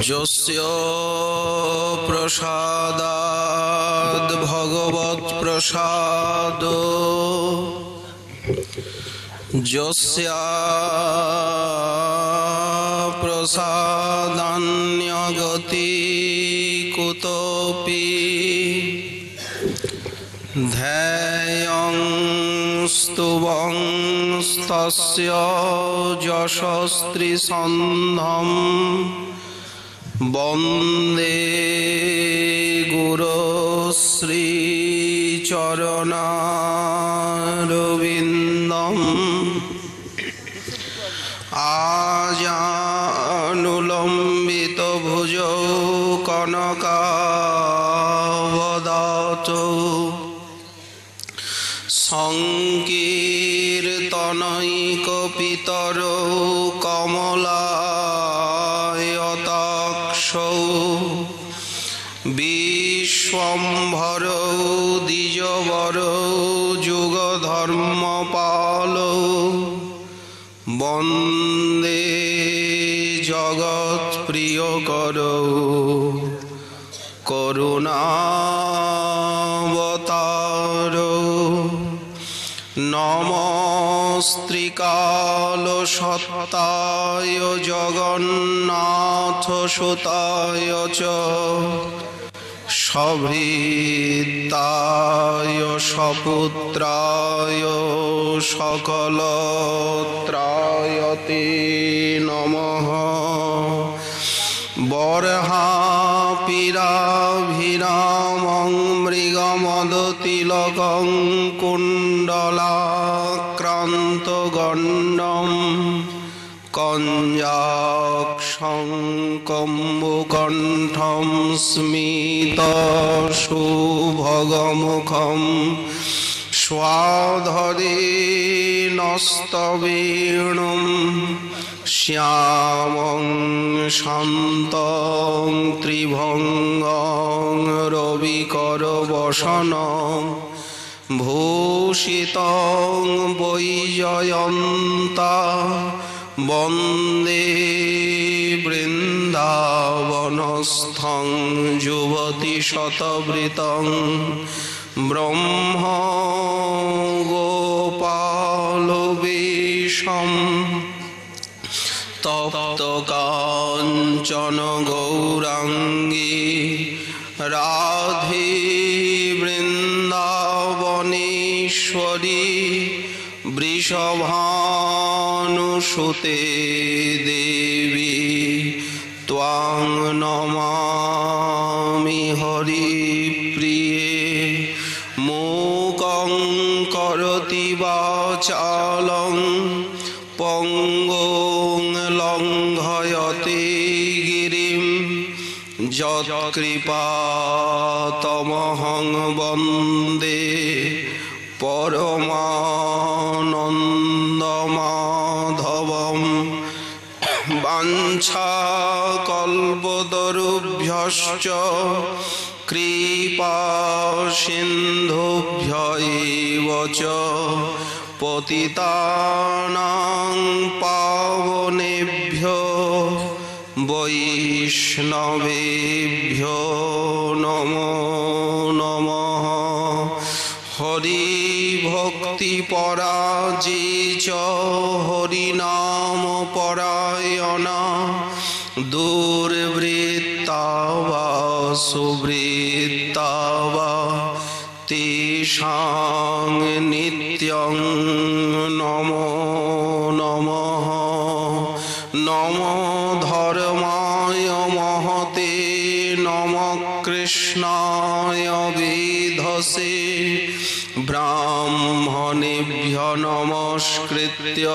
যস্য প্রসাদাদ ভগবৎ প্রসাদ যস্য প্রসাদান্যগতি কুতোপি ধ্যেয়ং স্তুবং তস্য যশস্ত্রীসন্ধম বন্দে গুরুশ্রীচরণারবিন্দম আজানুলম্বিত ভুজৌ কনকাবদাতৌ সংকীর্তনৈকপিতরৌ কমলায়তাক্ষৌ বিশ্বম্ভরৌ দ্বিজবরৌ যুগধর্মপালৌ বন্দে জগৎপ্রিয়করৌ করুণাবতারৌ নমস্ত্রিকালসত্তায় জগন্নাথসুতায় চ সভৃত্তায় সপুত্রায় সকলত্রায়তে নমঃ বর্হাপিরাভিরামং মৃগমদতিলকং কুণ্ডলাক্রান্তগণ্ডম কঞ্জাক্ষং কম্বুকণ্ঠং স্মিতশুভগমুখং স্বাধরেণস্তবেণুং শ্যামং শান্তং ত্রিভঙ্গং রবিকরবসনং ভূষিতং বৈজয়ন্তা বন্দে বৃন্দাবনস্থং যুবতীশতবৃতং ব্রহ্ম গোপালবেশম তপ্ত কাঞ্চন গৌরাঙ্গী রাধে বৃন্দাবনেশ্বরী বৃষভানুসুতে দেবী ত্বাং নমামি হরিপ্রিয়ে মূকং করোতি বাচালং পঙ্গুং লঙ্ঘয়তে গিরিম যৎকৃপাতমহং বন্দে পরমানন্দমাধবম বাঞ্ছাকল্পতরুভ্যশ্চ কৃপাসিন্ধুভ্য এব চ পতিতানাং পাবনেভ্যো বৈষ্ণবেভ্যো নমো নমঃ। হরি ভক্তি পরাজে চ হরিনাম পরায়ণা দুর্বৃত্তা বা সুবৃত্তা বা তেষাং নিত্যং নমো নমঃ। নমো ধর্মায় মহতে নমঃ কৃষ্ণায় বিধসে ব্রাহ্মণেভ্য নমস্কৃত্য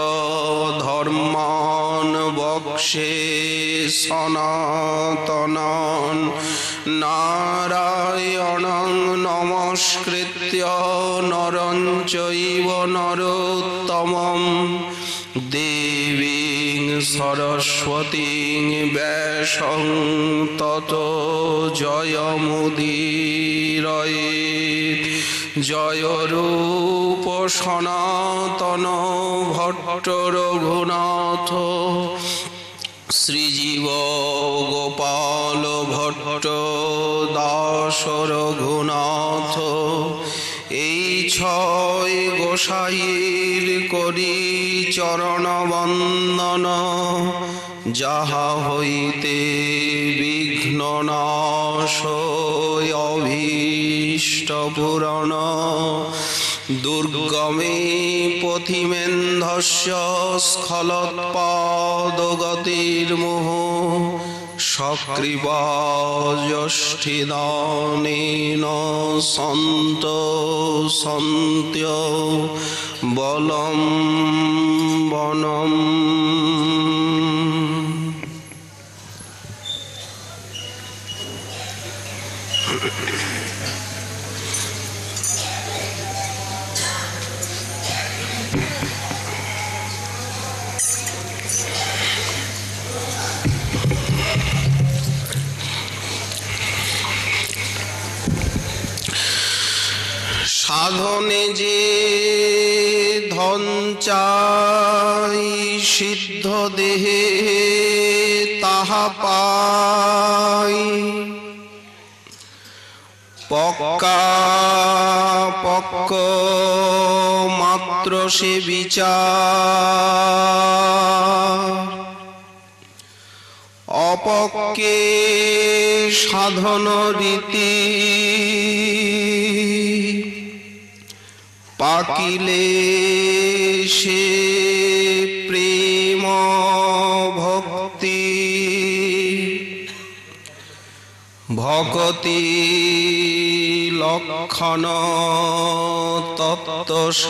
ধর্মাन् বক্ষ্যে সনাতনাन् নারায়ণং নমস্কৃত্য নরং চৈব নরোত্তমং দেবীং সরস্বতীং ব্যাসং ততো জয়মুদীরয়েৎ। জয় রূপ সনাতন ভট্ট রঘুনাথ শ্রীজীব গোপাল ভট্ট দাস রঘুনাথ এই ছয় গোসাইর করি চরণ বন্দন যাহা হইতে বিঘ্ন নাশ অভীষ্ট পূরণ দুর্গমে পথিমেন্ধস্য স্খলৎপাদগতির্মুহ সক্রিবাযষ্ঠিদানেন সন্ত সন্ত্য বলম বনম। সাধনে যে ধন চাই সিদ্ধ দেহে তাহা পাই পক্কা পক্ক মাত্র সে বিচার অপক্কে সাধন রীতি পাকিলে সে প্রেম ভক্তি ভকতি লক্ষণ তত্ত্বসার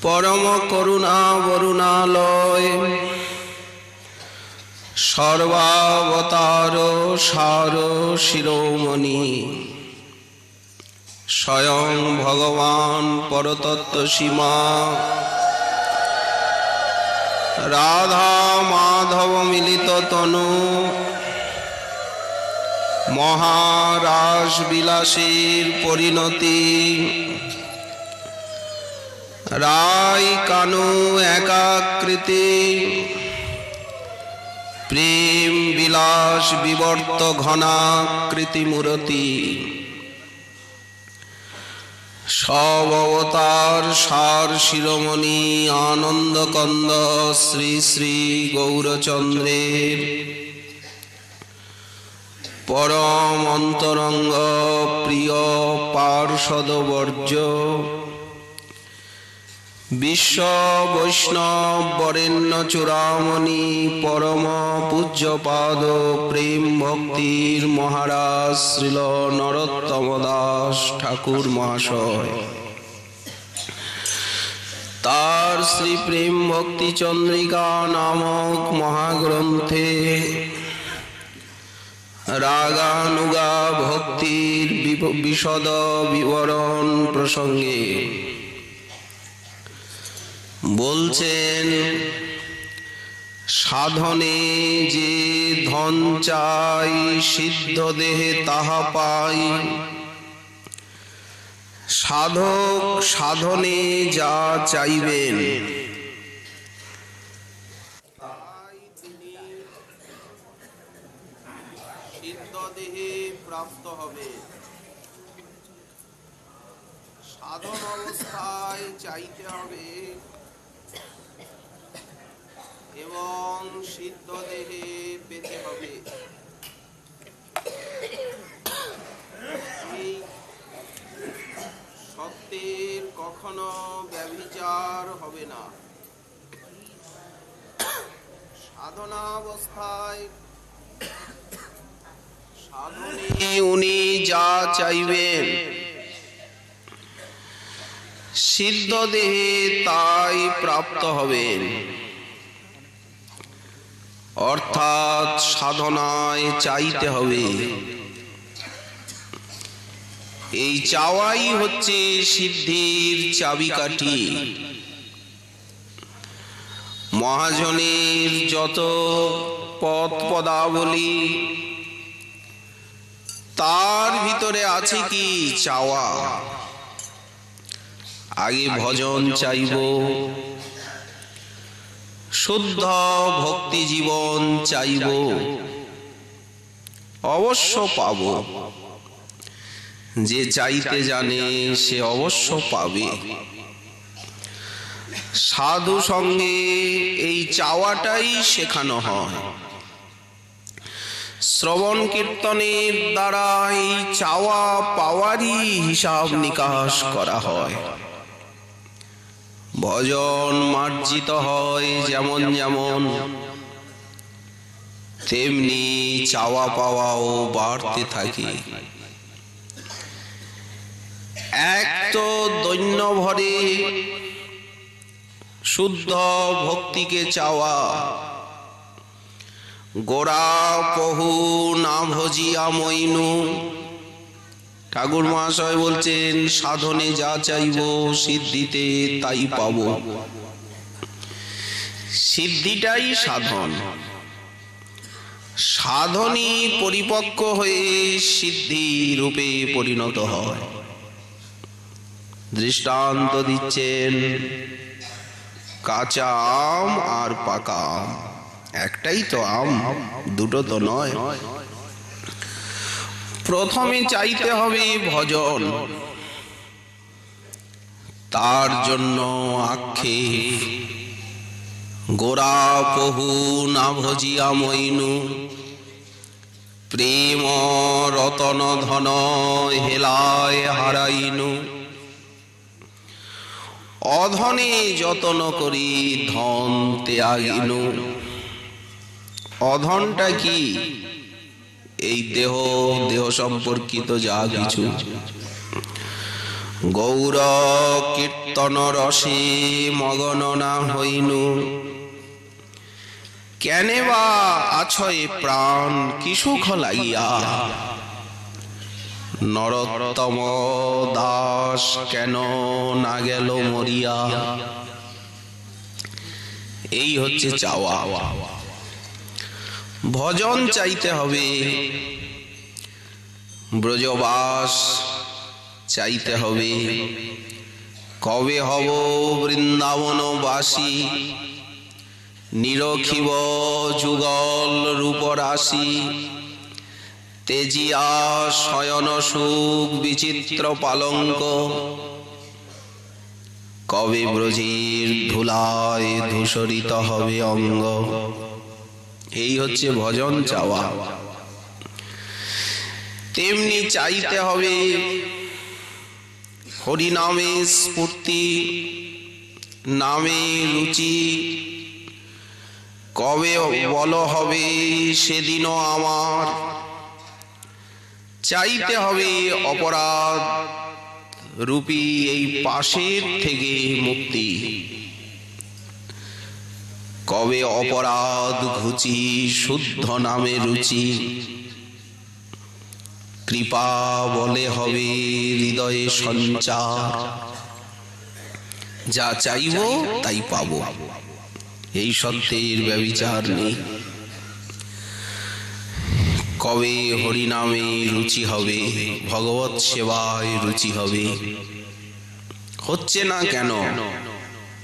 পরম করুণা বরুণালয় সর্বাবতার সার শিরোমণি স্বয়ং ভগবান পরতত্ত্ব সীমা রাধা মাধব মিলিত তনু মহারাস বিলাসীর পরিণতি রায় কানু একাকৃতি প্রেম বিলাস বিবর্ত ঘনাকৃতি মূরতি সব অবতার সার শিরোমণি আনন্দ কন্দ শ্রী শ্রী গৌরচন্দ্রের পরম অন্তরঙ্গ প্রিয় পার্ষদ বর্জ্য বিশ্ব বৈষ্ণব বরেণ্য চূড়ামণি পরম পূজ্যপাদ প্রেম ভক্তির মহারাজ শ্রীল নরোত্তম দাস ঠাকুর মহাশয় তার শ্রী প্রেম ভক্তি চন্দ্রিকা নামক মহাগ্রন্থে রাগানুগা ভক্তির বিশদ বিবরণ প্রসঙ্গে বলছেন, সাধনে যে ধন চাই সিদ্ধ দেহে তাহা পাই। সাধক সাধনে যা চাইবেন সিদ্ধ দেহে প্রাপ্ত হবে। সাধন অবস্থায় চাইতে হবে এবং সিদ্ধ দেহে পেতে হবে। এই সত্যের কখনো ব্যভিচার হবে না। সাধনাবস্থায় সাধনে উনি যা চাইবেন সিদ্ধ দেহে তাই প্রাপ্ত হবেন। অর্থাৎ সাধনায় চাইতে হবে। এই চাওয়াই হচ্ছে সিদ্ধির চাবিকাঠি। মহাজনের যত পদ পদাবলী তার ভিতরে আছে কি চাওয়া। আগে ভজন চাইব, শুদ্ধ ভক্তি জীবন চাইব, অবশ্য পাব। যে চাইতে জানে সে অবশ্য পাবে। সাধু সঙ্গে এই চাওয়াটাই শেখানো হয়। শ্রবণ কীর্তনের দ্বারা এই চাওয়া পাওয়ারই হিসাব নিকাশ করা হয়। ভজন মার্জিত হয় যেমন যেমন, তেমনি চাওয়া পাওয়াও বাড়তে থাকে। এক তো দৈন্য ভরে শুদ্ধ ভক্তিকে চাওয়া, গোরা পহু না ভজিয়া মইনু। ঠাকুর মহাশয় বলছেন, সাধনে যা চাইব সিদ্ধিতে তাই পাব। সিদ্ধিটাই সাধন। সাধনই পরিপক্ক হয়ে সিদ্ধি রূপে পরিণত হয়। দৃষ্টান্ত দিচ্ছেন, কাঁচা আম আর পাকা আম, একটাই তো আম, দুটো তো নয়। প্রথমে চাইতে হবে ভজন, তার জন্য আক্ষেপ। গোরা পহু না ভজিয়া মইনু, প্রেম রতন ধন হেলায় হারাইনু। অধনে যতন করি ধন ত্যাগিনু। অধনটা কি? এই দেহ, দেহ সম্পর্কিত যা কিছু। গৌর কীর্তন রসে মগন না হইনু। কেনে বা আছয় প্রাণ কি সুখ লাগিয়া, নরোত্তম দাস কেন না গেল মরিয়া। এই হচ্ছে চাওয়া। ভজন চাইতে হবে, ব্রজবাস চাইতে হবে। কবে হব বৃন্দাবনবাসী, নিরখিব যুগল রূপরাশি। তেজিয়া শয়ন সুখ বিচিত্র পালঙ্ক, কবে ব্রজের ধুলায় ধূসরিত হবে অঙ্গ। এই হচ্ছে ভজন চাওয়া। তেমনি চাইতে হবে হরিনামে স্ফূর্তি, নামে রুচি। কবে বল হবে সেদিনও আমার। চাইতে হবে অপরাধ রূপী এই পাশের থেকে মুক্তি। কবে অপরাধ ঘুচি শুদ্ধ নামে রুচি। কৃপা বলে হবে হৃদয়ে সঞ্চার। যা চাইব তাই পাব, এই সত্যের ব্যভিচার নেই। কবে হরিনামে রুচি হবে, ভগবত সেবায় রুচি হবে। হচ্ছে না কেন?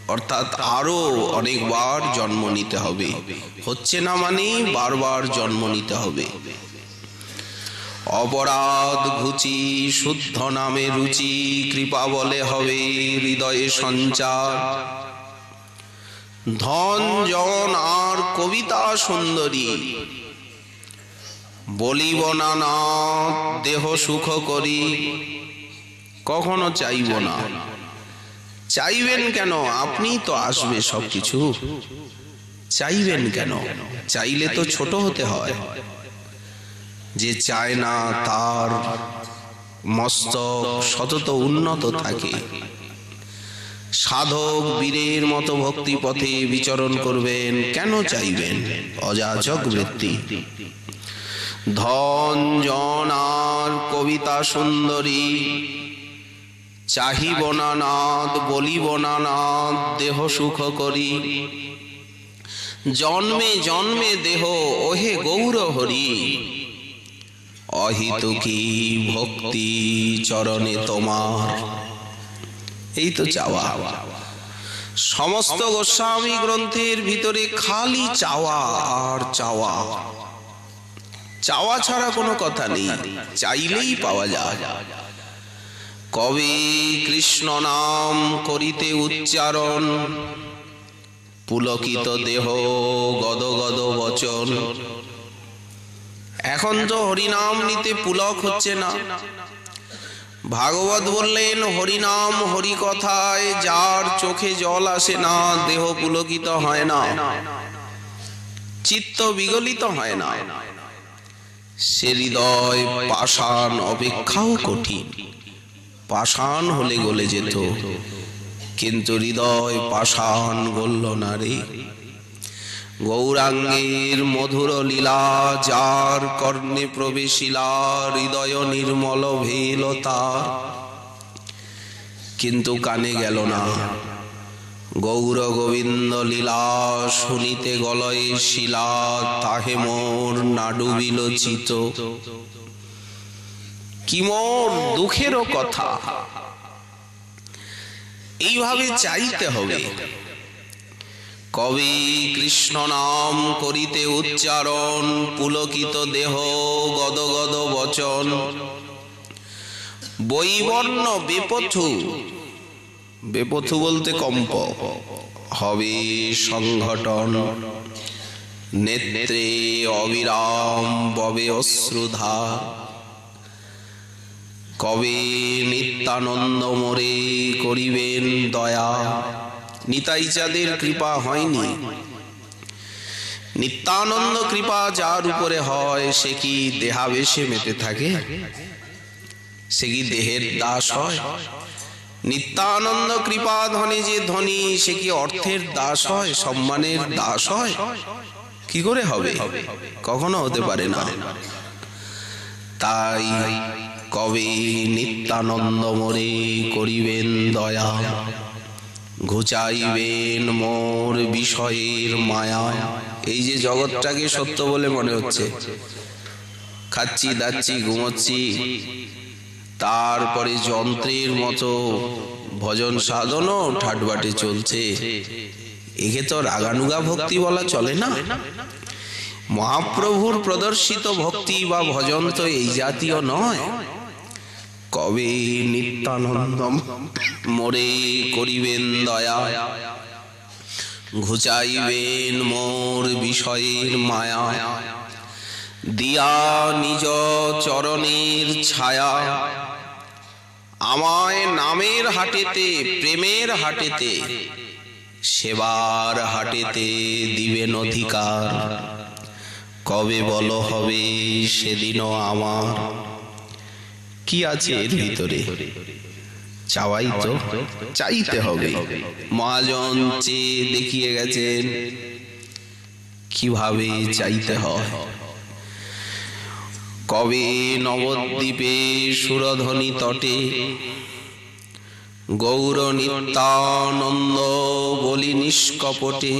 অর্থাৎ আরো অনেকবার জন্ম নিতে হবে। হচ্ছে না মানে বারবার জন্ম নিতে হবে। অপরাধ ঘুচি শুদ্ধ নামে রুচি। কৃপা বলে হবে হৃদয়ে সঞ্চার। ধন জন আর কবিতা সুন্দরী, বলিব না না দেহ সুখ করি। কখনো চাইব না। চাইবেন কেন? আপনি তো আসবে সবকিছু। চাইবেন কেন? চাইলে তো ছোট হতে হয়। যে চায় না তার মস্তক সতত উন্নত থাকে। সাধক বীরের মতো ভক্তি পথে বিচরণ করবেন। কেন চাইবেন? অযাচক বৃত্তি। ধন জন আর কবিতা সুন্দরী, চাহিব না নাদ বলিব না নাদ দেহ সুখ করি। জন্মে জন্মে দেহ ওহে গৌর হরি। অহিতুকি ভক্তি চরণে তোমার। এই তো চাওয়া। সমস্ত গোস্বামী গ্রন্থের ভিতরে খালি চাওয়া আর চাওয়া। চাওয়া ছাড়া কোনো কথা নেই, চাইলেই পাওয়া যায়। কবে কৃষ্ণ নাম করিতে উচ্চারণ, পুলকিত দেহ গদ গদ বচন। এখন তো হরিনাম নিতে পুলক হচ্ছে না। ভাগবত বললেন, হরিনাম হরি কথায় যার চোখে জল আসে না, দেহ পুলকিত হয় না, চিত্ত বিগলিত হয় না, সে হৃদয় পাষাণ অপেক্ষাও কঠিন। পাষাণ হলে গলে যেত, কিন্তু হৃদয় পাষাণ গলল না রে। গৌরাঙ্গের মধুর লীলা যার কর্ণে প্রবেশিলা, হৃদয় নির্মল ভেল তার, কিন্তু কানে গেল না। গৌর গোবিন্দ লীলা শুনিতে গলয়ে শিলা, তাহে মোর নাডু বিলোচিত। কি মোর দুঃখেরও কথা। এইভাবে চাইতে হবে। কবে কৃষ্ণ নাম করিতে উচ্চারণ, পুলকিত দেহ গদ গদ বচন। বৈবর্ণ বেপথু, বেপথু বলতে কম্প, হবে সংঘটন। নেত্রে অবিরাম ববে অশ্রুধার, কবে নিত্যানন্দ মোরে করিবেন দয়া। নিতাই চাঁদের কৃপা হয়নি। নিত্যানন্দ কৃপা যার উপরে হয়, সে কি দেহাবেশে মেতে থাকে? সে কি দেহের দাস হয়? নিত্যানন্দ কৃপা ধনে যে ধনী, সে কি অর্থের দাস হয়, সম্মানের দাস হয়? কি করে হবে? কখনো হতে পারে না। তাই কবে নিত্যানন্দ মোরে করিবেন দয়া, ঘুচাইবেন মোর বিষয়ের মায়া। এই যে জগৎটাকে সত্য বলে মনে হচ্ছে, খাচ্ছি দাচ্ছি ঘুমোচ্ছি, তারপরে যন্ত্রের মতো ভজন সাধনও ঠাটবাটে চলছে, একে তো রাগানুগা ভক্তি বলা চলে না। মহাপ্রভুর প্রদর্শিত ভক্তি বা ভজন তো এই জাতীয় নয়। কবে নিত্যানন্দ মোরে করিবেন দয়া, ঘুচাইবেন মোর বিষয়ের মায়া। দিয়া নিজ চরণের ছায়া, আমায় নামের হাটেতে প্রেমের হাটেতে সেবার হাটেতে দিবেন অধিকার। কবে বলো হবে সেদিনও আমার। কি আছে এর ভিতরে? চাওয়াই তো, চাইতে হবে। মহাজন চেয়ে দেখিয়ে গেছেন কিভাবে চাইতে হয়। কবে নবদ্বীপে সুরধ্বনি তটে, গৌর নিত্যানন্দ বলি নিষ্কপটে।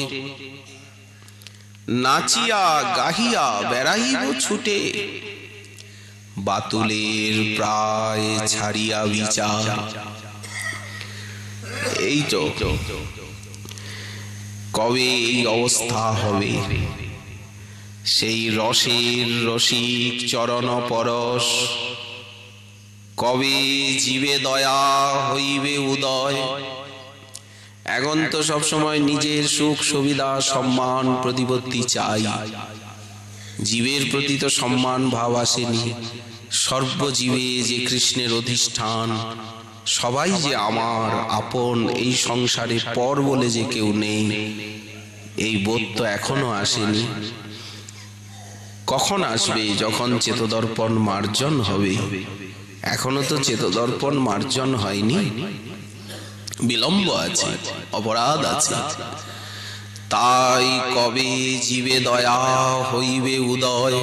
নাচিয়া গাহিয়া বেড়াইব ছুটে, বাতুলের প্রায় ছাড়িয়া বিচার। এই তো কবে এই অবস্থা হবে? সেই রসের রসিক চরণ পরশ, কবে জীবে দয়া হইবে উদয়। এখন তো সবসময় নিজের সুখ সুবিধা সম্মান প্রতিপত্তি চাই, জীবের প্রতি তো সম্মান ভাব আসেনি। সর্বজীবে যে কৃষ্ণের অধিষ্ঠান, সবাই যে আমার আপন, এই সংসারে পর বলে যে কেউ নেই, এই বোধ তো এখনো আসেনি। কখন আসবে? যখন চেতদর্পণ মার্জন হবে। এখনো তো চেতদর্পণ মার্জন হয়নি, বিলম্ব আছে, অপরাধ আছে। তাই কবে জীবে দয়া হইবে উদয়,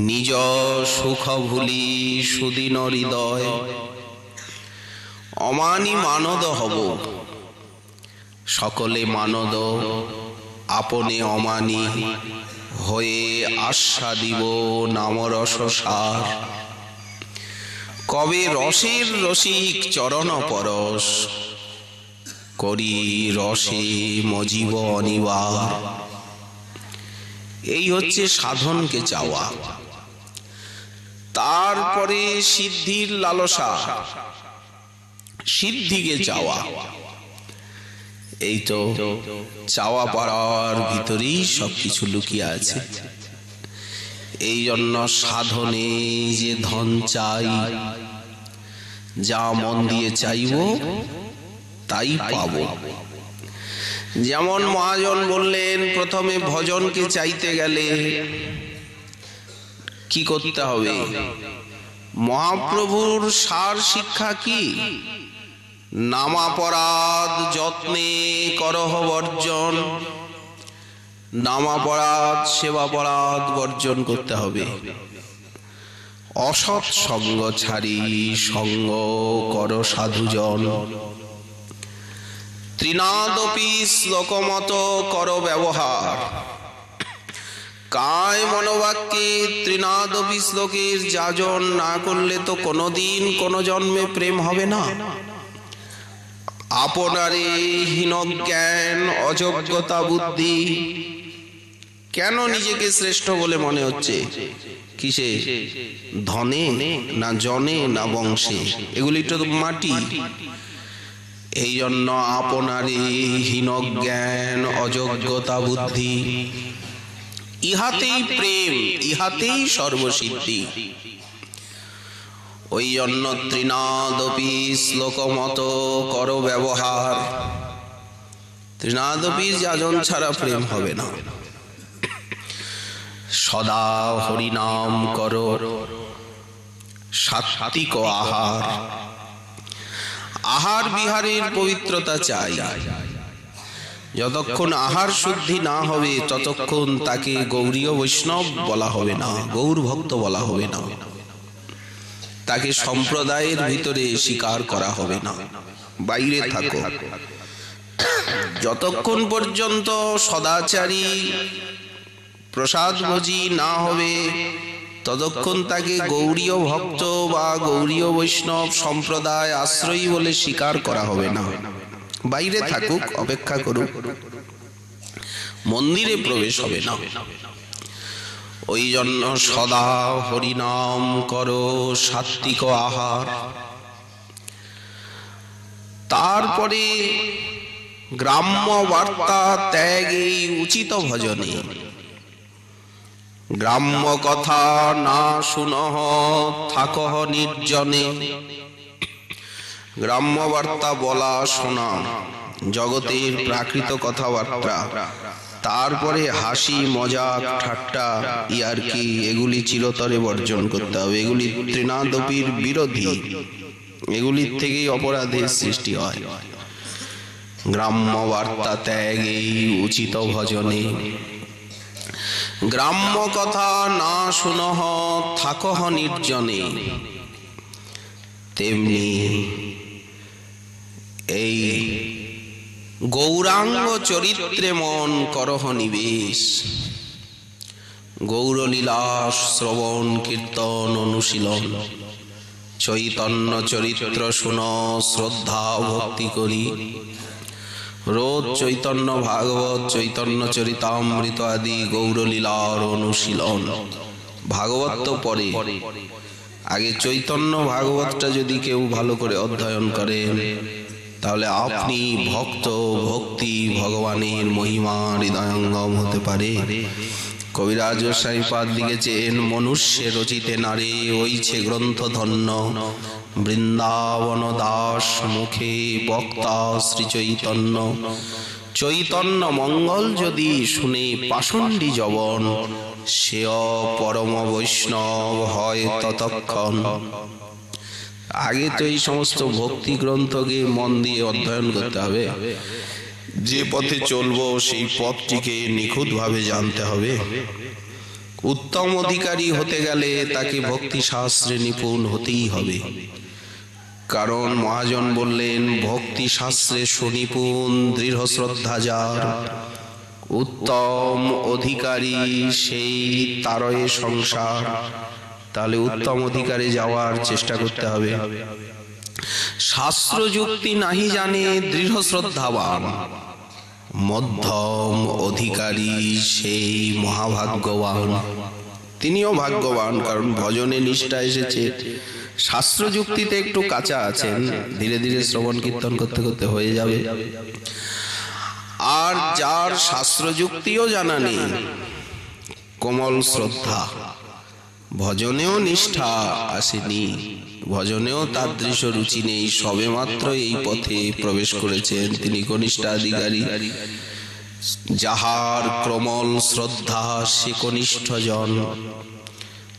নিজ সুখ ভুলি সুদিন হৃদয়। অমানি মানদ হব, সকলে মানদ, আপনে অমানি হয়ে আস্বাদিব নামরস সার। কবে রসের রসিক চরণ পরশ, করি রসে মজিব অনিবার। এই হচ্ছে সাধনকে চাওয়া। তারপরে সিদ্ধির লালসা, সিদ্ধিকে চাওয়া। এই তো চাওয়া পাওয়ার ভিতরেই সবকিছু লুকিয়ে আছে। এই জন্য সাধনে যে ধন চাই, যা মন দিয়ে চাইব তাই পাব। যেমন মহাজন বললেন, প্রথমে ভজনকে চাইতে গেলে কি করতে হবে? মহাপ্রভুর সার শিক্ষা কি? নামাপরাধ যত্নে করহ বর্জন। নামাপরাধ সেবাপরাধ বর্জন করতে হবে। অসৎ সঙ্গ ছাড়ি সঙ্গ কর সাধুজন। ত্রিনাদপি শ্লোকমত কর ব্যবহার। কায় মনোবাক্যে ত্রিনাদপি শ্লোকের যাজন না করলে তো কোনোদিন কোনো জন্মে প্রেম হবে না। আপনারে হীনজ্ঞান অযোগ্যতা বুদ্ধি। কেন নিজেকে শ্রেষ্ঠ বলে মনে হচ্ছে? কিসে? ধনে না জনে না বংশে? এগুলি তো মাটি। এই জন্য আপনারে হীনজ্ঞান অযোগ্যতা বুদ্ধি, ইহাতেই প্রেম, ইহাতেই সর্বসিদ্ধি। ওই জন্য ত্রিনাদপি শ্লোকমত কর ব্যবহার। ত্রিনাদপি যাজন ছাড়া প্রেম হবে না। সদা হরিনাম কর সাত্বিক আহার। আহার বিহারের পবিত্রতা চাই। যতক্ষণ আহার শুদ্ধি না হবে ততক্ষণ তাকে গৌরীয় বৈষ্ণব বলা হবে না, গৌর ভক্ত বলা হবে না। তাকে সম্প্রদায়ের ভিতরে স্বীকার করা হবে না, বাইরে থাকো। যতক্ষণ পর্যন্ত সদাচারী প্রসাদভোজী না হবে ততক্ষণ তাকে গৌরীয় ভক্ত বা গৌরীয় বৈষ্ণব সম্প্রদায় আশ্রয়ী বলে স্বীকার করা হবে না। বাইরে থাকুক, অপেক্ষা করুক, মন্দিরে প্রবেশ হবে না। ওই জন্য সদা হরিনাম করো সাত্বিক আহার। তারপরে গ্রাম্য বার্তা ত্যাগ, এই উচিত ভজনে। গ্রাম্য কথা না শুনহ থাকহ নির্জনে। গ্রাম্য বার্তা বলা শোনা, জগতের প্রাকৃত কথাবার্তা, তারপরে হাসি মজাক ঠাট্টা ইয়ার্কি, এগুলি চিরতরে বর্জন করতে হবে। এগুলি ত্রিনাদপির বিরোধী, এগুলির থেকেই অপরাধের সৃষ্টি হয়। গ্রাম্য বার্তা ত্যাগ, এই উচিত ভজনে। গ্রাম্য কথা না শুনহ থাকহ নির্জনে। তেমনি এই গৌরাঙ্গ চরিত্রে মন করহ নিবেশ। গৌরলীলা শ্রবণ কীর্তন অনুশীলন। চৈতন্য চরিত্র শুন শ্রদ্ধা ভক্তি করি। রোজ চৈতন্য ভাগবত, চৈতন্য চরিতামৃত আদি গৌরলীলার অনুশীলন। ভাগবত তো পরে, আগে চৈতন্য ভাগবতটা যদি কেউ ভালো করে অধ্যয়ন করেন তাহলে আপনি ভক্ত, ভক্তি ভগবানের মহিমা হৃদয়ঙ্গম হতে পারে। কবিরাজ গোস্বামীপাদ লিখেছেন, মনুষ্যে রচিতে নারে ওইছে গ্রন্থ ধন্য। বৃন্দাবন দাস মুখে বক্তা শ্রী চৈতন্য। চৈতন্য মঙ্গল যদি শুনে পাষণ্ডী যবন, সেও পরম বৈষ্ণব হয় ততক্ষণ। আগে তো এই সমস্ত ভক্তি গ্রন্থকে মন দিয়ে অধ্যয়ন করতে হবে। যে পথে চলবো সেই পথটিকে নিখুঁতভাবে জানতে হবে। উত্তম অধিকারী হতে গেলে তাকে ভক্তি শাস্ত্রে নিপুণ হতেই হবে। কারণ মহাজন বললেন, ভক্তি শাস্ত্রে সুনিপুণ দৃঢ় শ্রদ্ধা যার, উত্তম অধিকারী সেই তারয়ে সংসার। তাহলে উত্তম অধিকারে যাওয়ার চেষ্টা করতে হবে। শাস্ত্র যুক্তি নাহি জানে দৃঢ় শ্রদ্ধাবান, মধ্যম অধিকারী সেই মহাভাগ্যবান। তিনিও ভাগ্যবান, কারণ ভজনে নিষ্ঠা এসেছে। শাস্ত্র যুক্তিতে একটু কাঁচা আছেন, ধীরে ধীরে শ্রবণ কীর্তন করতে করতে হয়ে যাবে। আর যার শাস্ত্র যুক্তিও জানা নেই, কোমল শ্রদ্ধা, ভজনেও নিষ্ঠা আসেনি, ভজনেও তাদৃশ রুচি নেই, সবে মাত্র এই পথে প্রবেশ করেছেন, তিনি কনিষ্ঠাধিকারী। যাহার কোমল শ্রদ্ধা সে কনিষ্ঠ জন,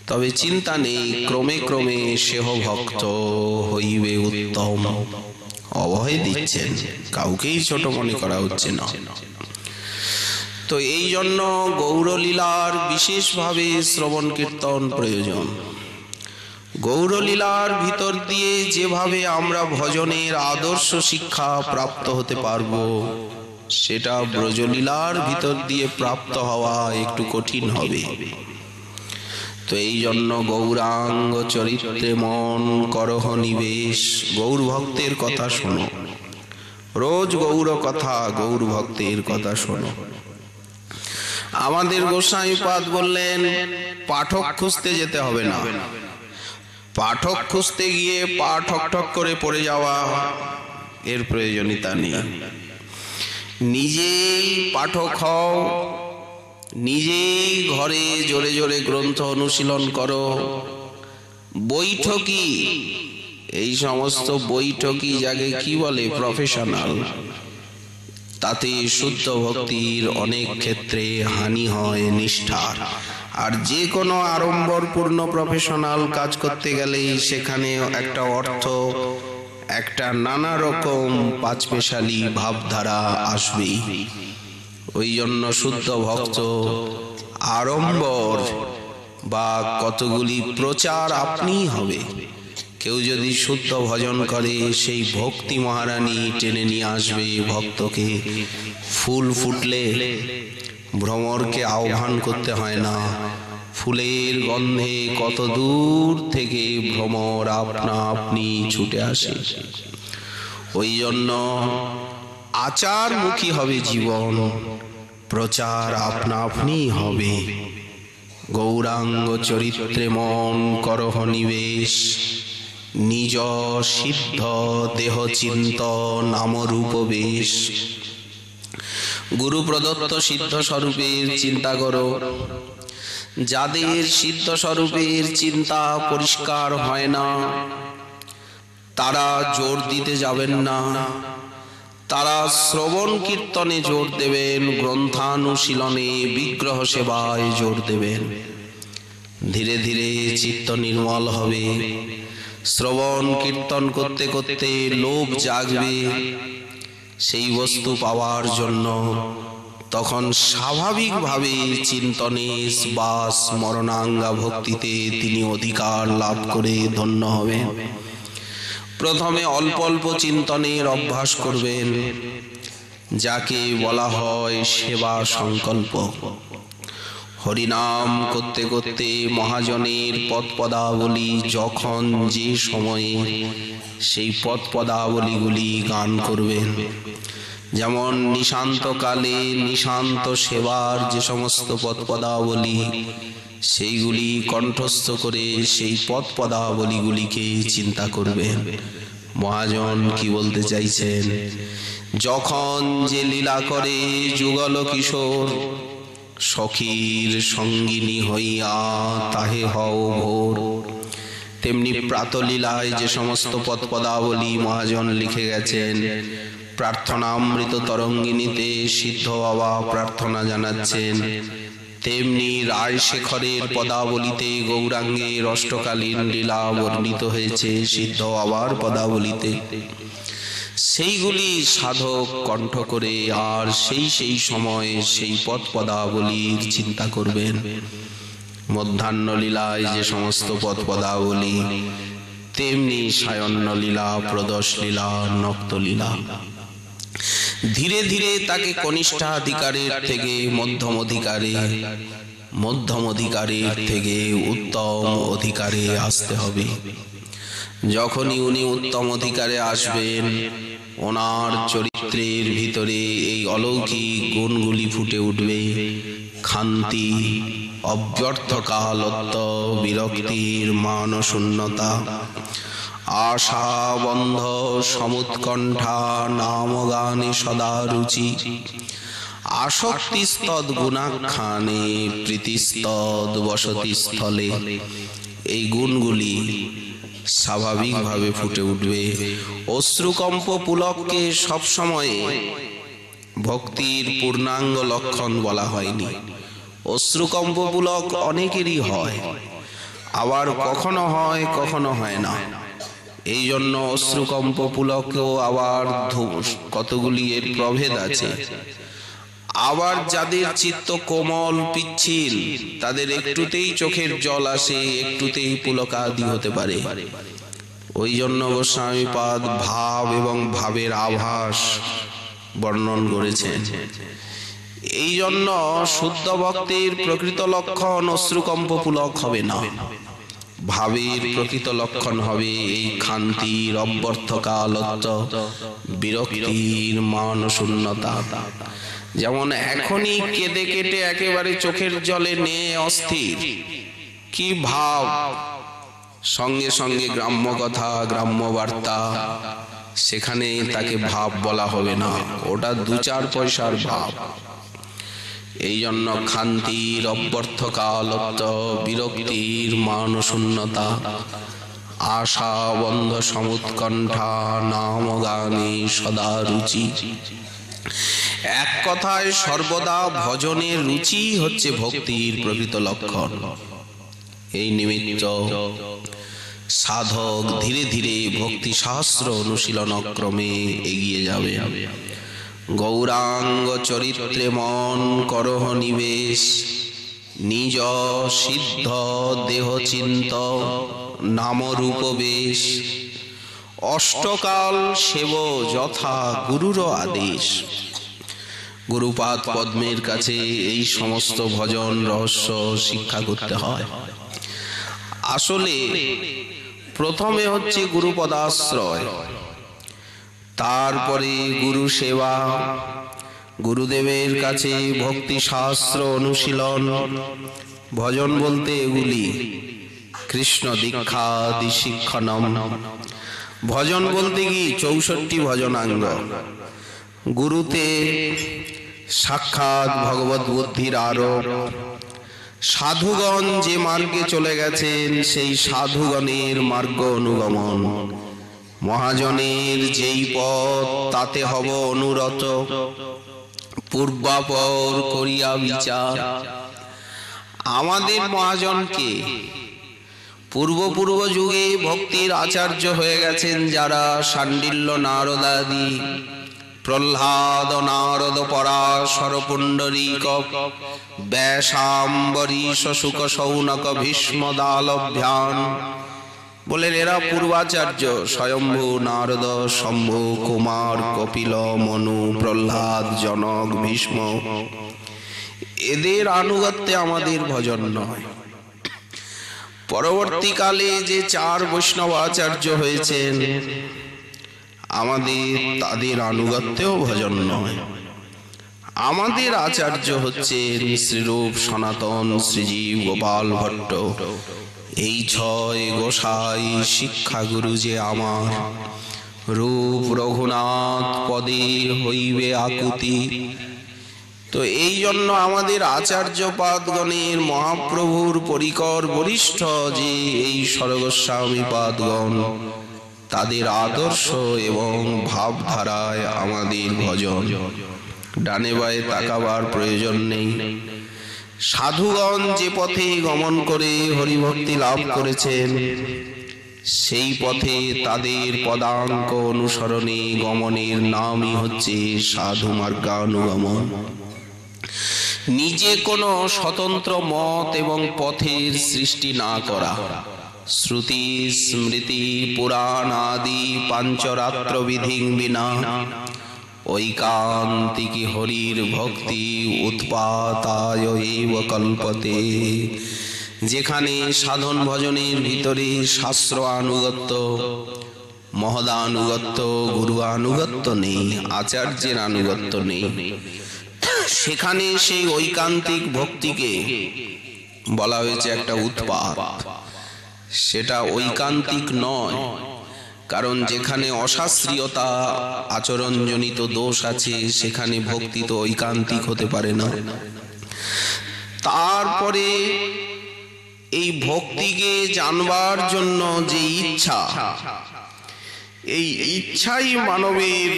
তবে চিন্তা নেই, ক্রমে ক্রমে সেহ ভক্ত হইবে উত্তম। অভয় দিচ্ছেন, কাউকেই ছোট মনে করা হচ্ছে না। তো এই জন্য গৌরলীলার বিশেষভাবে শ্রবণ কীর্তন প্রয়োজন। গৌরলীলার ভিতর দিয়ে যেভাবে আমরা ভজনের আদর্শ শিক্ষা প্রাপ্ত হতে পারব, সেটা ব্রজলীলার ভিতর দিয়ে প্রাপ্ত হওয়া একটু কঠিন হবে। তো এই জন্য গৌরাঙ্গ চরিত্রে মন করহ নিবেশ। গৌর ভক্তের কথা শোনো, রোজ গৌর কথা, গৌর ভক্তের কথা শোনো। আমাদের গোসাইপাদ বললেন পাঠক খুঁজতে যেতে হবে না। পাঠক খুঁজতে গিয়ে পা ঠক ঠক করে পড়ে যাওয়া, এর প্রয়োজনীয়তা নেই। নিজেই পাঠক হও, নিজেই ঘরে জোরে জোরে গ্রন্থ অনুশীলন করো। বৈঠকি, এই সমস্ত বৈঠকি যাকে কি বলে, প্রফেশনাল, তাতে শুদ্ধ ভক্তির অনেক ক্ষেত্রে হানি হয় নিষ্ঠার। আর যে কোনো আড়ম্বরপূর্ণ প্রফেশনাল কাজ করতে গেলেই সেখানে একটা অর্থ, একটা নানা রকম পাঁচপেশালি ভাবধারা আসবেই। ওই জন্য শুদ্ধ ভক্ত আড়ম্বর বা কতগুলি প্রচার আপনিই হবে। কেউ যদি শুদ্ধ ভজন করে, সেই ভক্তি মহারানী টেনে নিয়ে আসবে ভক্তকে। ফুল ফুটলে ভ্রমরকে আহ্বান করতে হয় না, ফুলের গন্ধে কত দূর থেকে ভ্রমর আপনা আপনি ছুটে আসে। ওই জন্য আচারমুখী হবে জীবন, প্রচার আপনা আপনি হবে। গৌরাঙ্গ চরিত্রে মন করহ নিবেশ, নিজ সিদ্ধ দেহ চিন্তন নামরূপ বেশ। গুরু প্রদত্ত সিদ্ধ স্বরূপের চিন্তা করো। যাদের সিদ্ধ স্বরূপের চিন্তা পরিষ্কার হয় না, তারা জোর দিতে যাবেন না, তারা শ্রবণ কীর্তনে জোর দেবেন, গ্রন্থানুশীলনে বিগ্রহ সেবায় জোর দেবেন। ধীরে ধীরে চিত্ত নির্মল হবে। শ্রবণ কীর্তন করতে করতে লোভ জাগবে সেই বস্তু পাওয়ার জন্য। তখন স্বাভাবিকভাবে চিন্তনে বা স্মরণাঙ্গা ভক্তিতে তিনি অধিকার লাভ করে ধন্য হবেন। প্রথমে অল্প অল্প চিন্তনের অভ্যাস করবেন, যাকে বলা হয় সেবা সংকল্প। হরিনাম করতে করতে মহাজনের পদপদাবলী যখন যে সময়ে, সেই পদপদাবলীগুলি গান করবেন। যেমন নিশান্তকালে নিশান্ত সেবার যে সমস্ত পদপদাবলী, সেইগুলি কণ্ঠস্থ করে সেই পদপদাবলীগুলিকে চিন্তা করবেন। মহাজন কি বলতে চাইছেন? যখন যে লীলা করে যুগল কিশোর, সখীর সঙ্গিনী হইয়া তাহে হও ভোর। তেমনি প্রাতলীলায় যে সমস্ত পদপদাবলী মহাজন লিখে গেছেন, প্রার্থনামৃত তরঙ্গিনীতে সিদ্ধ বাবা প্রার্থনা জানাচ্ছেন। তেমনি রায়শেখরের পদাবলীতে গৌরাঙ্গের অষ্টকালীন লীলা বর্ণিত হয়েছে সিদ্ধ বাবার পদাবলীতে। সেইগুলি সাধক কণ্ঠ করে আর সেই সময়ে সেই পদপদাবলীর চিন্তা করবেন। মধ্যাহ্ন লীলায় যে সমস্ত পদপদাবলী, তেমনি সায়ন্ন লীলা, প্রদোষ লীলা, নক্ত লীলা। ধীরে ধীরে তাকে কনিষ্ঠাধিকারের থেকে মধ্যম অধিকারে, মধ্যম অধিকারের থেকে উত্তম অধিকারে আসতে হবে। যখনই উনি উত্তম অধিকারে আসবেন, ওনার চরিত্রের ভিতরে এই অলৌকিক গুণগুলি ফুটে উঠবে। ক্ষান্তি, অব্যর্থ কালত্ব, বিরক্তির মান শূন্যতা, আশা বন্ধ সমুৎকণ্ঠা, নাম গানে সদা রুচি, আসক্তিস্তদ গুণাখ্যানে, প্রীতিস্তদ বসতি স্থলে। এই গুণগুলি স্বাভাবিকভাবে ফুটে উঠবে। অশ্রুকম্প পুলককে সবসময় ভক্তির পূর্ণাঙ্গ লক্ষণ বলা হয়নি। অশ্রুকম্প পুলক অনেকেরই হয়, আবার কখনো হয় কখনো হয় না। এই জন্য অশ্রুকম্প পুলকেও আবার কতগুলি এর প্রভেদ আছে। আবার যাদের চিত্ত কোমল পিচ্ছিল, তাদের একটুতেই চোখের জল আসে, একটুতেই পুলকাদি হতে পারে। ওই জন্য গোস্বামীপাদ ভাব এবং ভাবের আভাস বর্ণন করেছেন। এই জন্য শুদ্ধ ভক্তির প্রকৃত লক্ষণ অশ্রুকম্প পুলক হবে না, ভাবের প্রকৃত লক্ষণ হবে এই ক্ষান্তির, অব্যর্থ কালত্ব, বিরক্তির মান শূন্যতা। যেমন এখনই কেঁদে কেটে একেবারে চোখের জলে নিয়ে অস্থির, কি ভাব, সঙ্গে সঙ্গে গ্রাম্য কথা, গ্রাম্য বার্তা, সেখানে তাকে ভাব বলা হবে না, ওটা 2-4 পয়সার ভাব। এই জন্য ক্ষান্তির, অব্যর্থ কালত্ব, বিরক্তির মান শূন্যতা, আশা বন্ধ সমুৎকণ্ঠা, নাম গানে সদা রুচি। এক কথায় সর্বদা ভজনের রুচি হচ্ছে ভক্তির প্রকৃত লক্ষণ। এই নিমিত্ত সাধক ধীরে ধীরে ভক্তি শাস্ত্র অনুশীলন ক্রমে এগিয়ে যাবে। গৌরাঙ্গ চরিত্রে মন করহ নিবেশ, নিজ সিদ্ধ দেহ চিন্ত, নাম রূপ বেশ, অষ্টকাল সেব যথা গুরুর আদেশ। গুরুপাদ পদ্মের কাছে এই সমস্ত ভজন রহস্য শিক্ষা করতে হয়। আসলে প্রথমে হচ্ছে গুরুপদাশ্রয়, তারপরে গুরু সেবা, গুরুদেবের কাছে ভক্তি শাস্ত্র অনুশীলন। ভজন বলতে এগুলি, কৃষ্ণ দীক্ষাদি শিক্ষণম। ভজন বলতে কি 64 ভজনাঙ্গ। গুরুতে সাক্ষাৎ ভগবত বুদ্ধির আরোপ। সাধুগণ যে মার্গে চলে গেছেন, সেই সাধুগণের মার্গ অনুগমন। মহাজনের যেই পথ, তাতে হব অনুরত, পূর্বাপর করিয়া বিচার। আমাদের মহাজনকে পূর্ব যুগে ভক্তির আচার্য হয়ে গেছেন যারা, শাণ্ডিল্য নারদাদি, প্রহ্লাদ নারদ পরাশর পুণ্ডরীক, ব্যাসাম্বরীশ শুক শৌনক ভীষ্ম দালভ্যান, বলেন এরা পূর্বাচার্য। স্বয়ম্ভু, নারদ, শম্ভু, কুমার, কপিল, মনু, প্রহ্লাদ, জনক, ভীষ্ম, এদের আনুগত্যে আমাদের ভজন নয়। পরবর্তীকালে যে 4 বৈষ্ণব আচার্য হয়েছেন, আমাদের তাদের আনুগত্যেও ভজন নয়। আমাদের আচার্য হচ্ছেন শ্রীরূপ সনাতন শ্রীজীব গোপাল ভট্ট। এই 6 গোসাই শিক্ষা গুরু যে আমার, রূপ রঘুনাথ পদে হইবে আকুতি। তো এই জন্য আমাদের আচার্য পাদগণের মহাপ্রভুর পরিকর বরিষ্ঠ যে এই স্বরগোস্বামী পাদগণ, তাদের আদর্শ এবং ভাবধারায় আমাদের ভজন। ডানে বায়ে তাকাবার প্রয়োজন নেই। সাধুগণ যে পথে গমন করে হরিভক্তি লাভ করেছেন, সেই পথে তাদের পদাঙ্ক অনুসরণে গমনের নামই হচ্ছে সাধু মার্গানুগমন। নিজে কোনো স্বতন্ত্র মত এবং পথের সৃষ্টি না করা, শ্রুতি স্মৃতি পুরাণ আদি পাঞ্চরাত্র বিধিং বিনা ঐকান্তিকি হরির ভক্তি উৎপাতায় এব কল্পতে। যেখানে সাধন ভজনের ভিতরে শাস্ত্র আনুগত্য, মহদানুগত্য, গুরু আনুগত্য নেই, আচার্যের আনুগত্য নেই, সেখানে সেই ঐকান্তিক ভক্তিকে বলা হয়েছে একটা উৎপাত। সেটা ঐকান্তিক নয়, কারণ যেখানে অশাস্ত্রীয়তা, আচরণজনিত দোষ আছে, সেখানে ভক্তি তো ঐকান্তিক হতে পারে না। তারপরে এই ভক্তিকে জানবার জন্য যে ইচ্ছা, এই ইচ্ছাই মানবের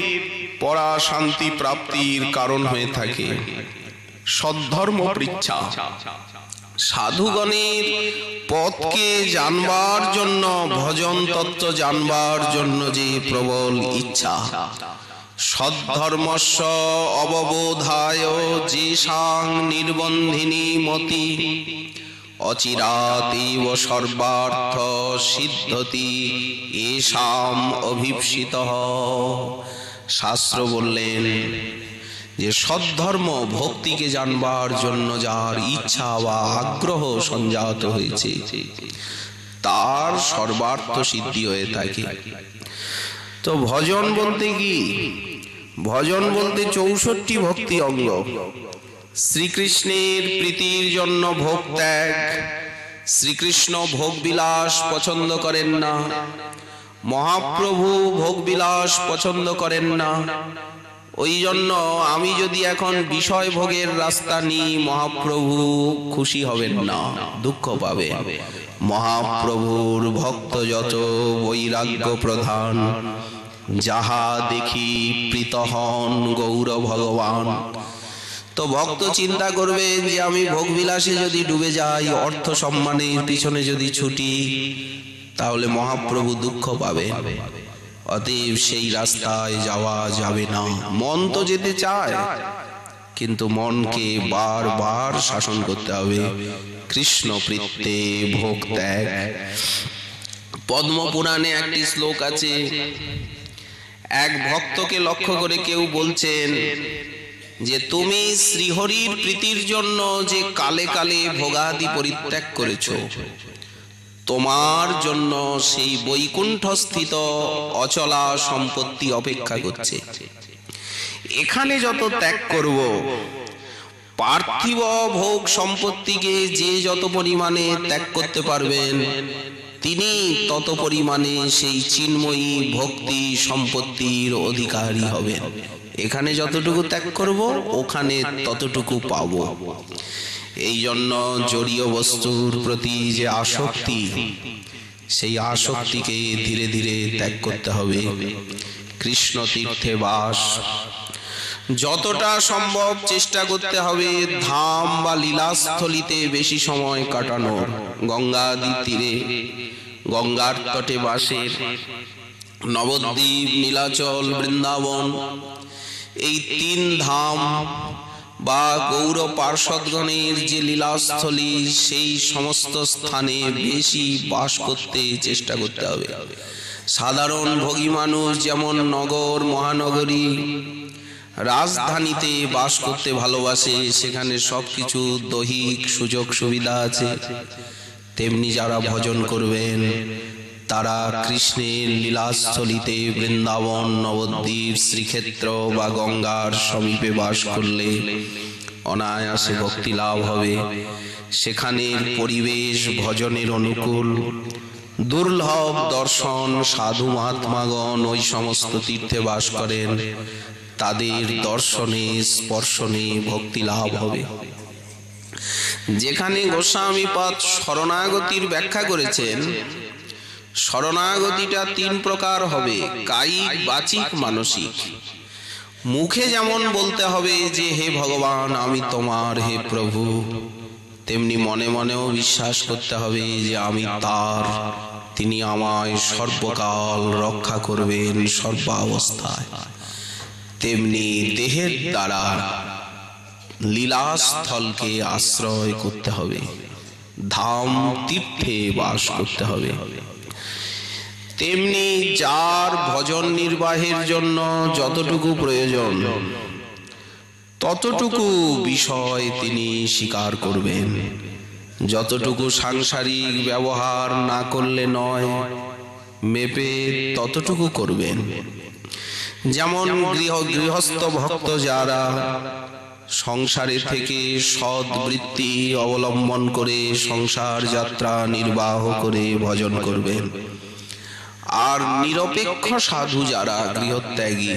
পরা শান্তি প্রাপ্তির কারণ হয়ে থাকে। সদ্ধর্ম পৃচ্ছা, সাধুগণের পথকে জানবার জন্য, ভজন তত্ত্ব জানবার জন্য যে প্রবল ইচ্ছা, সদ্ধর্মস্য অববোধায় যেষাং নির্বন্ধিনী মতি অচিরাতীব সর্বার্থ সিদ্ধতি এষাম অভীপ্সিতঃ। শাস্ত্র বললেন যে সদ্ধর্ম ভক্তিকে জানবার জন্য যার ইচ্ছা বা আগ্রহ সঞ্জাত হয়েছে, তার সর্বার্থ সিদ্ধি হয়ে থাকে। তো ভজন বলতে কি? ভজন বলতে 64 ভক্তি অঙ্গ। শ্রীকৃষ্ণের প্রীতির জন্য ভোগ ত্যাগ। শ্রীকৃষ্ণ ভোগ বিলাস পছন্দ করেন না, মহাপ্রভু ভোগ বিলাস পছন্দ করেন না। ওই জন্য আমি যদি এখন বিষয় ভোগের রাস্তা নিই, মহাপ্রভু খুশি হবেন না, দুঃখ পাবে। মহাপ্রভুর ভক্ত যত বৈরাগ্য প্রধান, যাহা দেখি প্রীত হন গৌর ভগবান। তো ভক্ত চিন্তা করবেন যে আমি ভোগবিলাসে যদি ডুবে যাই, অর্থ সম্মানের পিছনে যদি ছুটি, তাহলে মহাপ্রভু দুঃখ পাবে। অতএব সেই রাস্তায় যাওয়া যাবে না। মন তো যেতে চায়, কিন্তু মনকে বারবার শাসন করতে হবে। কৃষ্ণ প্রীত্যে ভোগ ত্যাগ। পদ্ম পুরাণে একটি শ্লোক আছে। এক ভক্তকে লক্ষ্য করে কেউ বলছেন যে তুমি শ্রীহরির প্রীতির জন্য যে কালে কালে ভোগাদি পরিত্যাগ করেছো, তোমার জন্য সেই বৈকুণ্ঠস্থিত অচলা সম্পত্তি অপেক্ষা করছে। এখানে যত ত্যাগ করব, পার্থিব ভোগ সম্পত্তিকে যে যত পরিমাণে ত্যাগ করতে পারবেন, তিনি তত পরিমাণে সেই চিন্ময়ী ভক্তি সম্পত্তির অধিকারী হবেন। এখানে যতটুকু ত্যাগ করব, ওখানে ততটুকু পাব। এই জন্য জড়ীয় বস্তুর প্রতি যে আসক্তি, সেই আসক্তিকে ধীরে ধীরে ত্যাগ করতে হবে। কৃষ্ণ তীর্থে বাস, যতটা সম্ভব চেষ্টা করতে হবে ধাম বা লীলাস্থলিতে বেশি সময় কাটানোর। গঙ্গাদি তীরে, গঙ্গার তটে বাসের, নবদ্বীপ, নীলাচল, বৃন্দাবন, এই 3 ধাম বা গৌর পার্ষদগণের যে লীলাস্থলী, সেই সমস্ত স্থানে বেশি বাস করতে চেষ্টা করতে হবে। সাধারণ ভোগী মানুষ যেমন নগর, মহানগরী, রাজধানীতে বাস করতে ভালোবাসে, সেখানে সবকিছু দৈহিক সুযোগ সুবিধা আছে, তেমনি যারা ভজন করবেন তারা কৃষ্ণের লীলাস্থলিতে, বৃন্দাবন, নবদ্বীপ, শ্রীক্ষেত্র বা গঙ্গার সমীপে বাস করলে অনায়াসে ভক্তি লাভ হবে। সেখানের পরিবেশ ভজনের অনুকূল, দুর্লভ দর্শন। সাধু মহাত্মাগণ ওই সমস্ত তীর্থে বাস করেন, তাদের দর্শনে স্পর্শনে ভক্তি লাভ হবে। যেখানে গোস্বামীপাদ শরণাগতির ব্যাখ্যা করেছেন, শরণাগতিটা 3 প্রকার হবে, কায়িক, বাচিক, মানসিক। মুখে যেমন বলতে হবে যে হে ভগবান আমি তোমার, হে প্রভু, তেমনি মনে মনেও বিশ্বাস করতে হবে যে আমি তার, তিনি আমায় সর্বকাল রক্ষা করবেন সর্বাবস্থায়। তেমনি দেহের দ্বারা লীলাস্থলকে আশ্রয় করতে হবে, ধাম তীর্থে বাস করতে হবে। তেমনি যার ভজন নির্বাহের জন্য যতটুকু প্রয়োজন ততটুকু বিষয় তিনি স্বীকার করবেন। যতটুকু সাংসারিক ব্যবহার না করলে নয়, মেপে ততটুকু করবেন। যেমন গৃহস্থ ভক্ত যারা সংসারে থেকে সৎ বৃত্তি অবলম্বন করে সংসার যাত্রা নির্বাহ করে ভজন করবেন, আর নিরপেক্ষ সাধু যারা গৃহত্যাগী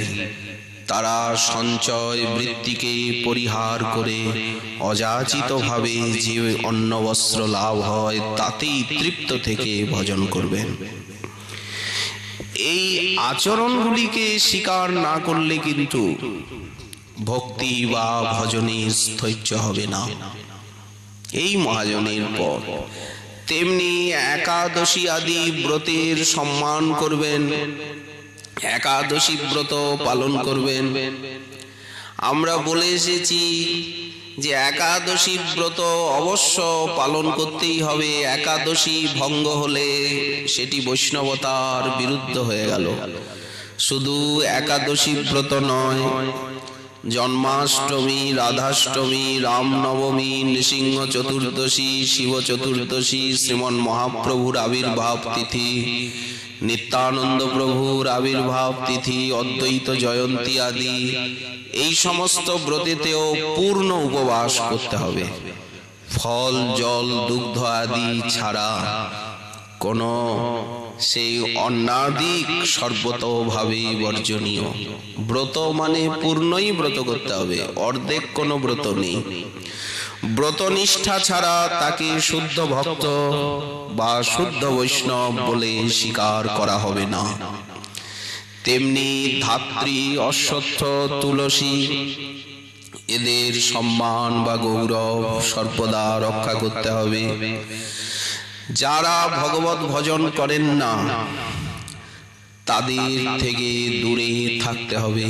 তারা সঞ্চয় বৃত্তিকে পরিহার করে অযাচিতভাবে যে অন্ন বস্ত্র লাভ হয় তাতেই তৃপ্ত থেকে ভজন করবেন। এই আচরণগুলিকে স্বীকার না করলে কিন্তু ভক্তি বা ভজনের স্থৈর্য হবে না। এই মহাজনের পর তেমনি একাদশী আদি ব্রতের সম্মান করবেন, একাদশী ব্রত পালন করবেন। আমরা বলে এসেছি যে একাদশী ব্রত অবশ্য পালন করতেই হবে। একাদশী ভঙ্গ হলে সেটি বৈষ্ণবতার বিরুদ্ধ হয়ে গেল। শুধু একাদশী ব্রত নয়, জন্মাষ্টমী, রাধাষ্টমী, রামনবমী, নৃসিংহ চতুর্দশী, শিব চতুর্দশী, শ্রীমন মহাপ্রভুর আবির্ভাব তিথি, নিত্যানন্দ প্রভুর আবির্ভাব তিথি, অদ্বৈত জয়ন্তী আদি এই সমস্ত ব্রতেতেও পূর্ণ উপবাস করতে হবে। ফল, জল, দুগ্ধ আদি ছাড়া কোন সেই অন্নাদিক সর্বতোভাবে বর্জনীয়। ব্রত মানে পূর্ণই ব্রত করতে হবে, অর্ধেক কোনো ব্রত নেই। ব্রতনিষ্ঠা ছাড়া তাকে শুদ্ধ ভক্ত বা শুদ্ধ বৈষ্ণব বলে স্বীকার করা হবে না। তেমনি ধাত্রী, অশ্বত্থ, তুলসী এদের সম্মান বা গৌরব সর্বদা রক্ষা করতে হবে। যারা ভগবত ভজন করেন না তাদের থেকে দূরে থাকতে হবে।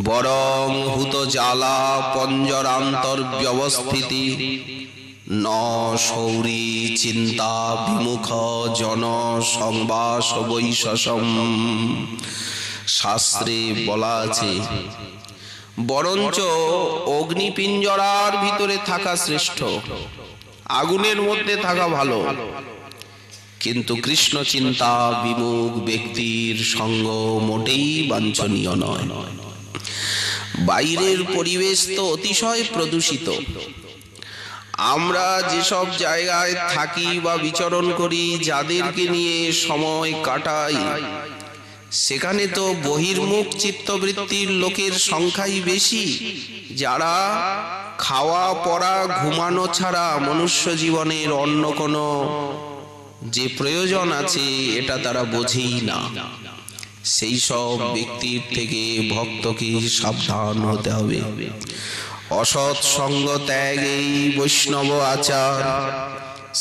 বরং হুত জ্বালা পঞ্জরান্তর ব্যবস্থিতি ন শৌরী চিন্তা বিমুখ জন সংবাস বৈশসম। শাস্ত্রে বলা আছে, বরঞ্চ অগ্নিপিঞ্জরার ভিতরে থাকা শ্রেষ্ঠ, আগুনের মধ্যে থাকা ভালো, কিন্তু কৃষ্ণ চিন্তা বিমুখ ব্যক্তির সঙ্গ মোটেই বাঞ্ছনীয় নয়। বাইরের পরিবেশ তো অতিশয় প্রদূষিত। আমরা যেসব জায়গায় থাকি বা বিচরণ করি, যাদেরকে নিয়ে সময় কাটাই, সেখানে তো বহির্মুখ চিত্তবৃত্তির লোকের সংখ্যাই বেশি, যারা খাওয়া পড়া ঘুমানো ছাড়া মনুষ্য জীবনের অন্য কোনো যে প্রয়োজন আছে এটা তারা বোঝেই না। সেই সব ব্যক্তির থেকে ভক্তকে সাবধান হতে হবে। অসৎ সঙ্গ ত্যাগ এই বৈষ্ণব আচার,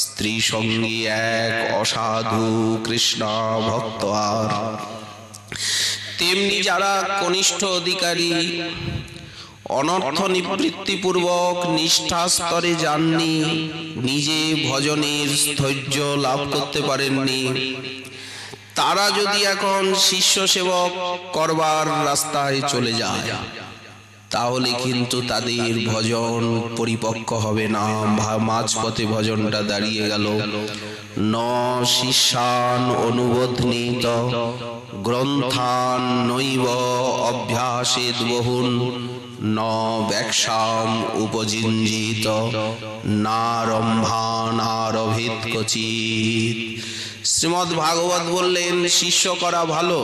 স্ত্রী সঙ্গী এক অসাধু কৃষ্ণ ভক্ত আর। তেমনি যারা কনিষ্ঠ অধিকারী অনর্থ নিবৃত্তিপূর্বক নিষ্ঠা স্তরে যাননি, নিজে ভজনের স্থৈর্য লাভ করতে পারেননি, তারা যদি এখন শিষ্য সেবক করবার রাস্তায় চলে যায় তাহলে কিন্তু তাদের ভজন পরিপক্ক হবে না। মাঝপথে ভজনটা দাঁড়িয়ে গেল। ন শিষ্যান অনুবোধনীত গ্রন্থান নৈব অভ্যাসেদ বহুন ন ব্যাকসাম উপজিঞ্জিত নারম্ভান আরভিত কচিত। শ্রীমদ্ ভাগবত বললেন, শিষ্য করা ভালো,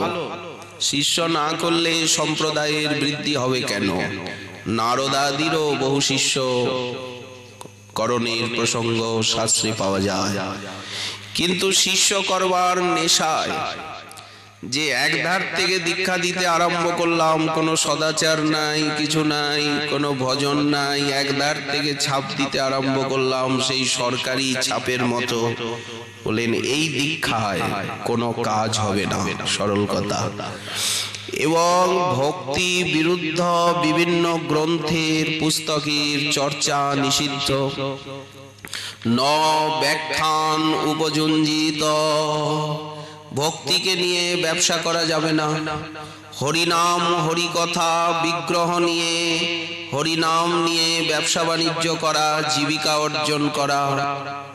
শিষ্য না করলে সম্প্রদায়ের বৃদ্ধি হবে কেন? নারদাদিরও বহু শিষ্য করণের প্রসঙ্গ শাস্ত্রে পাওয়া যায়। কিন্তু শিষ্য করবার নেশায় যে একধার থেকে দীক্ষা দিতে আরম্ভ করলাম, কোনো সদাচার নাই, কিছু নাই, কোনো ভজন নাই, একধার থেকে ছাপ দিতে আরম্ভ করলাম সেই সরকারি ছাপের মতো, বলেন এই দীক্ষায় কোনো কাজ হবে না, সরল কথা। এবং ভক্তি বিরুদ্ধ বিভিন্ন গ্রন্থের পুস্তকের চর্চা নিষিদ্ধ। ন ব্যাখ্যান উপজঞ্জিত, ভক্তিকে নিয়ে ব্যবসা করা যাবে না। হরিনাম হরিকথা বিগ্রহ নিয়ে, হরিনাম নিয়ে ব্যবসা বাণিজ্য করা, জীবিকা অর্জন করা,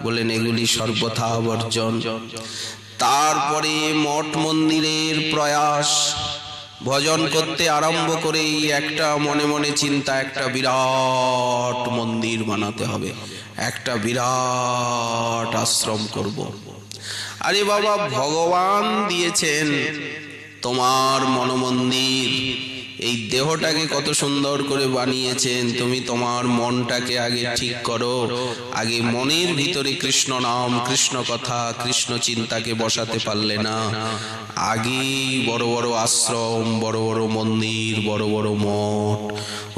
বলেন এগুলি সর্বথা বর্জন। তারপরে মঠ মন্দিরের প্রয়াস, ভজন করতে আরম্ভ করেই একটা মনে মনে চিন্তা, একটা বিরাট মন্দির বানাতে হবে, একটা বিরাট আশ্রম করব। আরে বাবা, ভগবান দিয়েছেন তোমার মনোমন্দির, এই দেহটাকে কত সুন্দর করে বানিয়েছেন, তুমি তোমার মনটাকে আগে ঠিক করো। আগে মনের ভিতরে কৃষ্ণ নাম, কৃষ্ণ কথা, কৃষ্ণ চিন্তাকে বসাতে পারলে না, আগে বড় বড় আশ্রম, বড় বড় মন্দির, বড় বড় মঠ,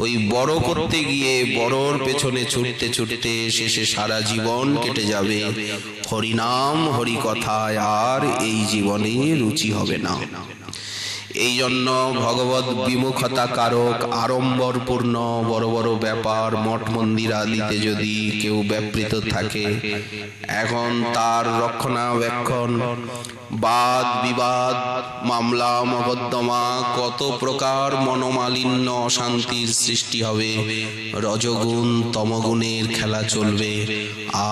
ওই বড় করতে গিয়ে বড়র পেছনে ছুটতে ছুটতে শেষে সারা জীবন কেটে যাবে। হরিনাম হরিকথায় আর এই জীবনে রুচি হবে না। এই জন্য ভগবত বিমুখতা কারক, আড়ম্বরপূর্ণ বড় বড় ব্যাপার, মঠ মন্দির আদিতে যদি কেউ ব্যাপৃত থাকে, এখন তার রক্ষণাবেক্ষণ, বাদ বিবাদ, মামলা মকদ্দমা, কত প্রকার মনোমালিন্য, অশান্তির সৃষ্টি হবে, রজগুণ তমগুণের খেলা চলবে,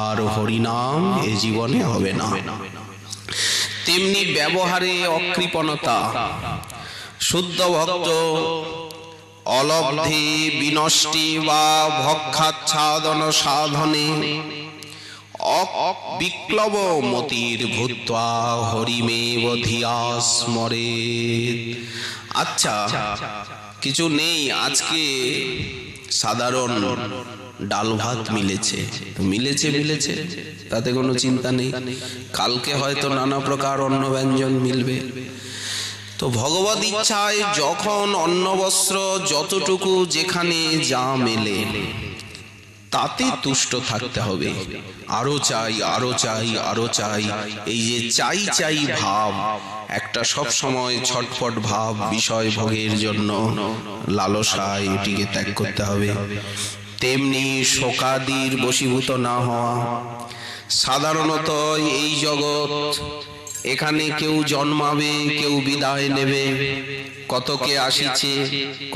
আর হরিনাম এ জীবনে হবে না। তেমনি ব্যবহারে অকৃপণতা, শুদ্ধ ভক্ত অলব্ধে বিনষ্টি বা ভক্ষাচ্ছাদন সাধনে বিপ্লব মতির ভূত্বা হরিমেব ধিয়া স্মরেৎ। আচ্ছা, কিছু নেই, আজকে সাধারণ ডাল ভাত মিলেছে, মিলেছে, তাতে কোনো চিন্তা নেই, কালকে হয়তো নানা প্রকার অন্ন ব্যঞ্জন মিলবে। তো ভগবত ইচ্ছায় যখন অন্ন বস্ত্র যতটুকু যেখানে যা মেলে তাতে তুষ্ট থাকতে হবে। আরো চাই, আরো চাই, আরো চাই, এই যে চাই চাই ভাব, একটা সব সময় ছটফট ভাব, বিষয় ভোগের জন্য লালসায়, এটিকে ত্যাগ করতে হবে। তেমনি শোকাদির বশীভূত না হওয়া। সাধারণত এই জগৎ, এখানে কেউ জন্মাবে, কেউ বিদায় নেবে, কতকে আসিছে,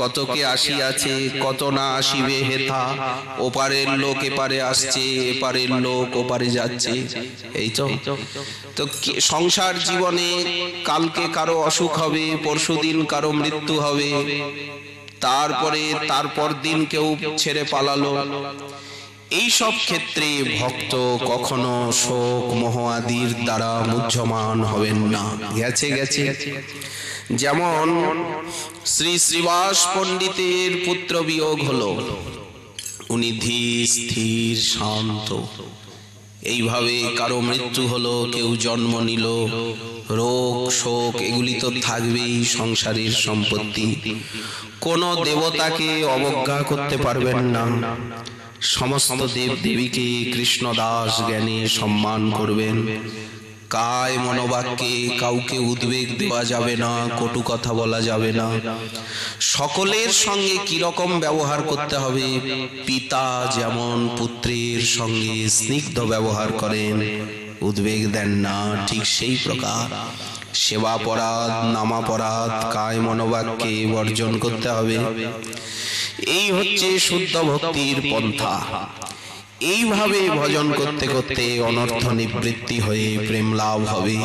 কতকে আসিয়াছে, কত না আসিবে হেথা, ওপারের লোক এপারে আসছে, এপারের লোক ওপারে যাচ্ছে, এই তো। তো সংসার জীবনে কালকে কারো অসুখ হবে, পরশুদিন কারো মৃত্যু হবে, তারপরে তারপর দিন কেউ ছেড়ে পালালো। এই সব ক্ষেত্রে ভক্ত কখনো শোক মোহ আদির দ্বারা মুহ্যমান হবেন না। গেছে গেছে। যেমন শ্রী শ্রীবাস পণ্ডিতের পুত্র বিয়োগ হলো, উনি ধীর স্থির শান্ত, এইভাবে কারো মৃত্যু হলো, কেউ জন্ম নিল, রোগ শোক এগুলি তো থাকবেই, সংসারের সম্পত্তি। কোন দেবতাকে অবজ্ঞা করতে পারবেন না, সমস্ত দেব দেবীকে কৃষ্ণদাস জ্ঞানে সম্মান করবেন। কায় মনোবাক্যে কাউকে উদ্বেগ দেওয়া যাবে না, কটু কথা বলা যাবে না। সকলের সঙ্গে কিরকম ব্যবহার করতে হবে, পিতা যেমন পুত্রের সঙ্গে স্নিগ্ধ ব্যবহার করেন, উদ্বেগ দেন না, ঠিক সেই প্রকার সেবাপরাধ নামাপরাধ কায় মনোবাক্যে বর্জন করতে হবে। এই হচ্ছে শুদ্ধ ভক্তির পন্থা। এইভাবে ভজন করতে করতে অনর্থ নিবৃত্তি হয়ে প্রেম লাভ হবে।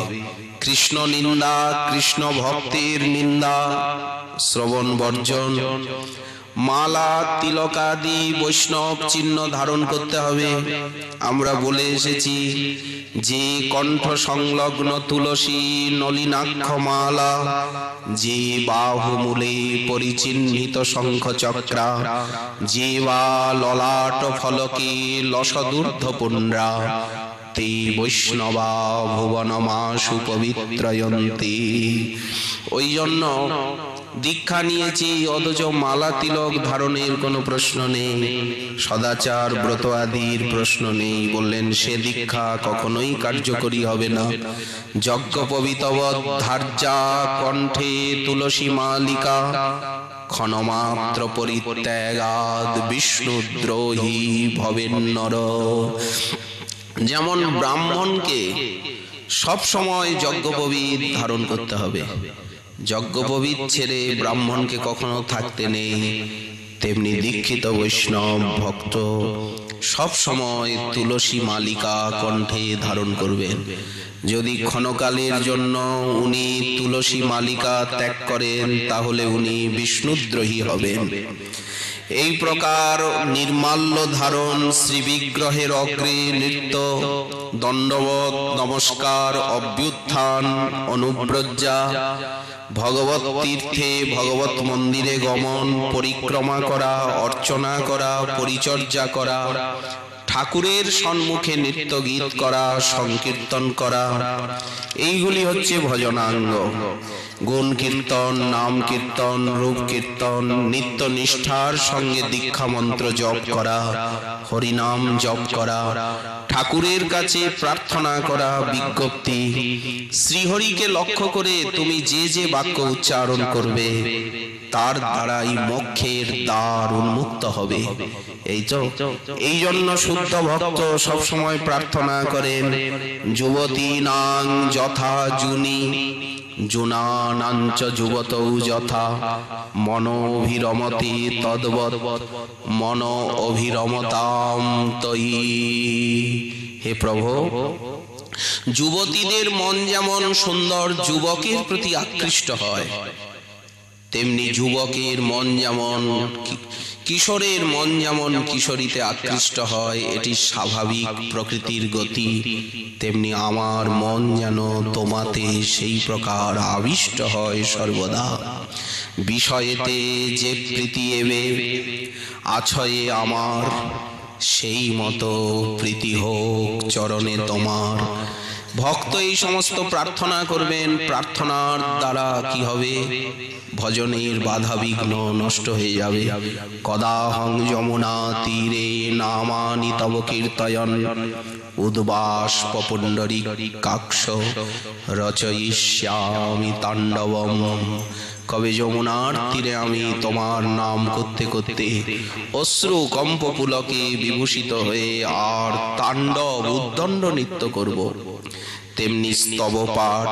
কৃষ্ণ নিন্দা, কৃষ্ণ ভক্তের নিন্দা, শ্রবণ বর্জন। মালা তিলকাদি বৈষ্ণব চিহ্ন ধারণ করতে হবে। আমরা বলে এসেছি যে কণ্ঠ সংলগ্ন তুলসী নলিনাক্ষ মালা, যে বাহুমূলে পরিচিহ্নিত শঙ্খ চক্রা, যে বা ললাট ফলকে লসদূর্ধ্ব পুণ্ড্রা, তে বৈষ্ণবা ভুবনমাশু পবিত্রয়ন্তি। ওই জন্য দীক্ষা নিয়েছি অথচ মালা তিলক ধারণের কোনো প্রশ্ন নেই, সদাচার ব্রত আদির প্রশ্ন নেই, বললেন সে দীক্ষা কখনোই কার্যকরী হবে না। যজ্ঞ পবিতবৎ ধার্যা কণ্ঠে তুলসী মালিকা, ক্ষণমাত্র পরিত্যাগাদ বিষ্ণুদ্রোহী ভবেন নর। যেমন ব্রাহ্মণকে সব সময় যজ্ঞোপবীত ধারণ করতে হবে। যজ্ঞোপবীত ছেড়ে ব্রাহ্মণকে কখনো থাকতে নেই। তেমনি দীক্ষিত বৈষ্ণব ভক্ত সব সময় তুলসী মালিকা কণ্ঠে ধারণ করবেন। যদি ক্ষণকালের জন্য উনি তুলসী মালিকা ত্যাগ করেন তাহলে উনি বিষ্ণুদ্রোহী হবেন। এই প্রকার নির্মাল্য ধারণ, শ্রীবিগ্রহের অগ্রে নৃত্য, দণ্ডবত নমস্কার, অভ্যুত্থান, অনুব্রজ্জা, ভগবত তীর্থে ভগবত মন্দিরে গমন, পরিক্রমা করা, অর্চনা করা, পরিচর্যা করা, ঠাকুরের সম্মুখে নৃত্য গীত করা, সংকীর্তন করা, এইগুলি হচ্ছে ভজনাঙ্গ। গুণ কীর্তন, নাম কীর্তন, রূপ কীর্তন, নিত্য নিষ্ঠার সঙ্গে দীক্ষা মন্ত্র জপ করা, হরিনাম জপ করা, ঠাকুরের কাছে প্রার্থনা করা, বিজ্ঞপ্তি, শ্রীহরিকে লক্ষ্য করে তুমি যে যে বাক্য উচ্চারণ করবে তার দ্বারাই মোক্ষের দ্বার উন্মুক্ত হবে। এই জন্য শুদ্ধ ভক্ত সবসময় প্রার্থনা করেন, যুবতী নাং যথা জুনি জুনানাঞ্চ যুবতৌ যথা মনোভিরমতি তদ্বৎ মন অভিরমতাম তয়ি। হে প্রভু, যুবতীদের মন যেমন সুন্দর যুবকের প্রতি আকৃষ্ট হয়, তেমনি যুবকের মন যেমন, কিশোরের মন যেমন কিশোরীতে আকৃষ্ট হয়, এটি স্বাভাবিক প্রকৃতির গতি, তেমনি আমার মন যেন তোমাতে সেই প্রকার আবিষ্ট হয় সর্বদা। বিষয়েতে যে প্রীতি এবে আছয়ে আমার, সেই মতো প্রীতি হোক চরণে তোমার। ভক্ত এই সমস্ত প্রার্থনা করবেন। প্রার্থনার দ্বারা কি হবে? ভজনের বাধা বিঘ্ন নষ্ট হয়ে যাবে। কদাহং যমুনা তীরে নামানি তব কীর্তয়ন উদ্বাষ্প পুণ্ডরীকাক্ষ রচয়িষ্যামি তাণ্ডবম। কবে যমুনার তীরে আমি তোমার নাম করতে করতে অশ্রু কম্প পুলকে বিভূষিত হয়ে আর তাণ্ডব উদ্দণ্ড নৃত্য করব, তেমনি স্তব পাঠ,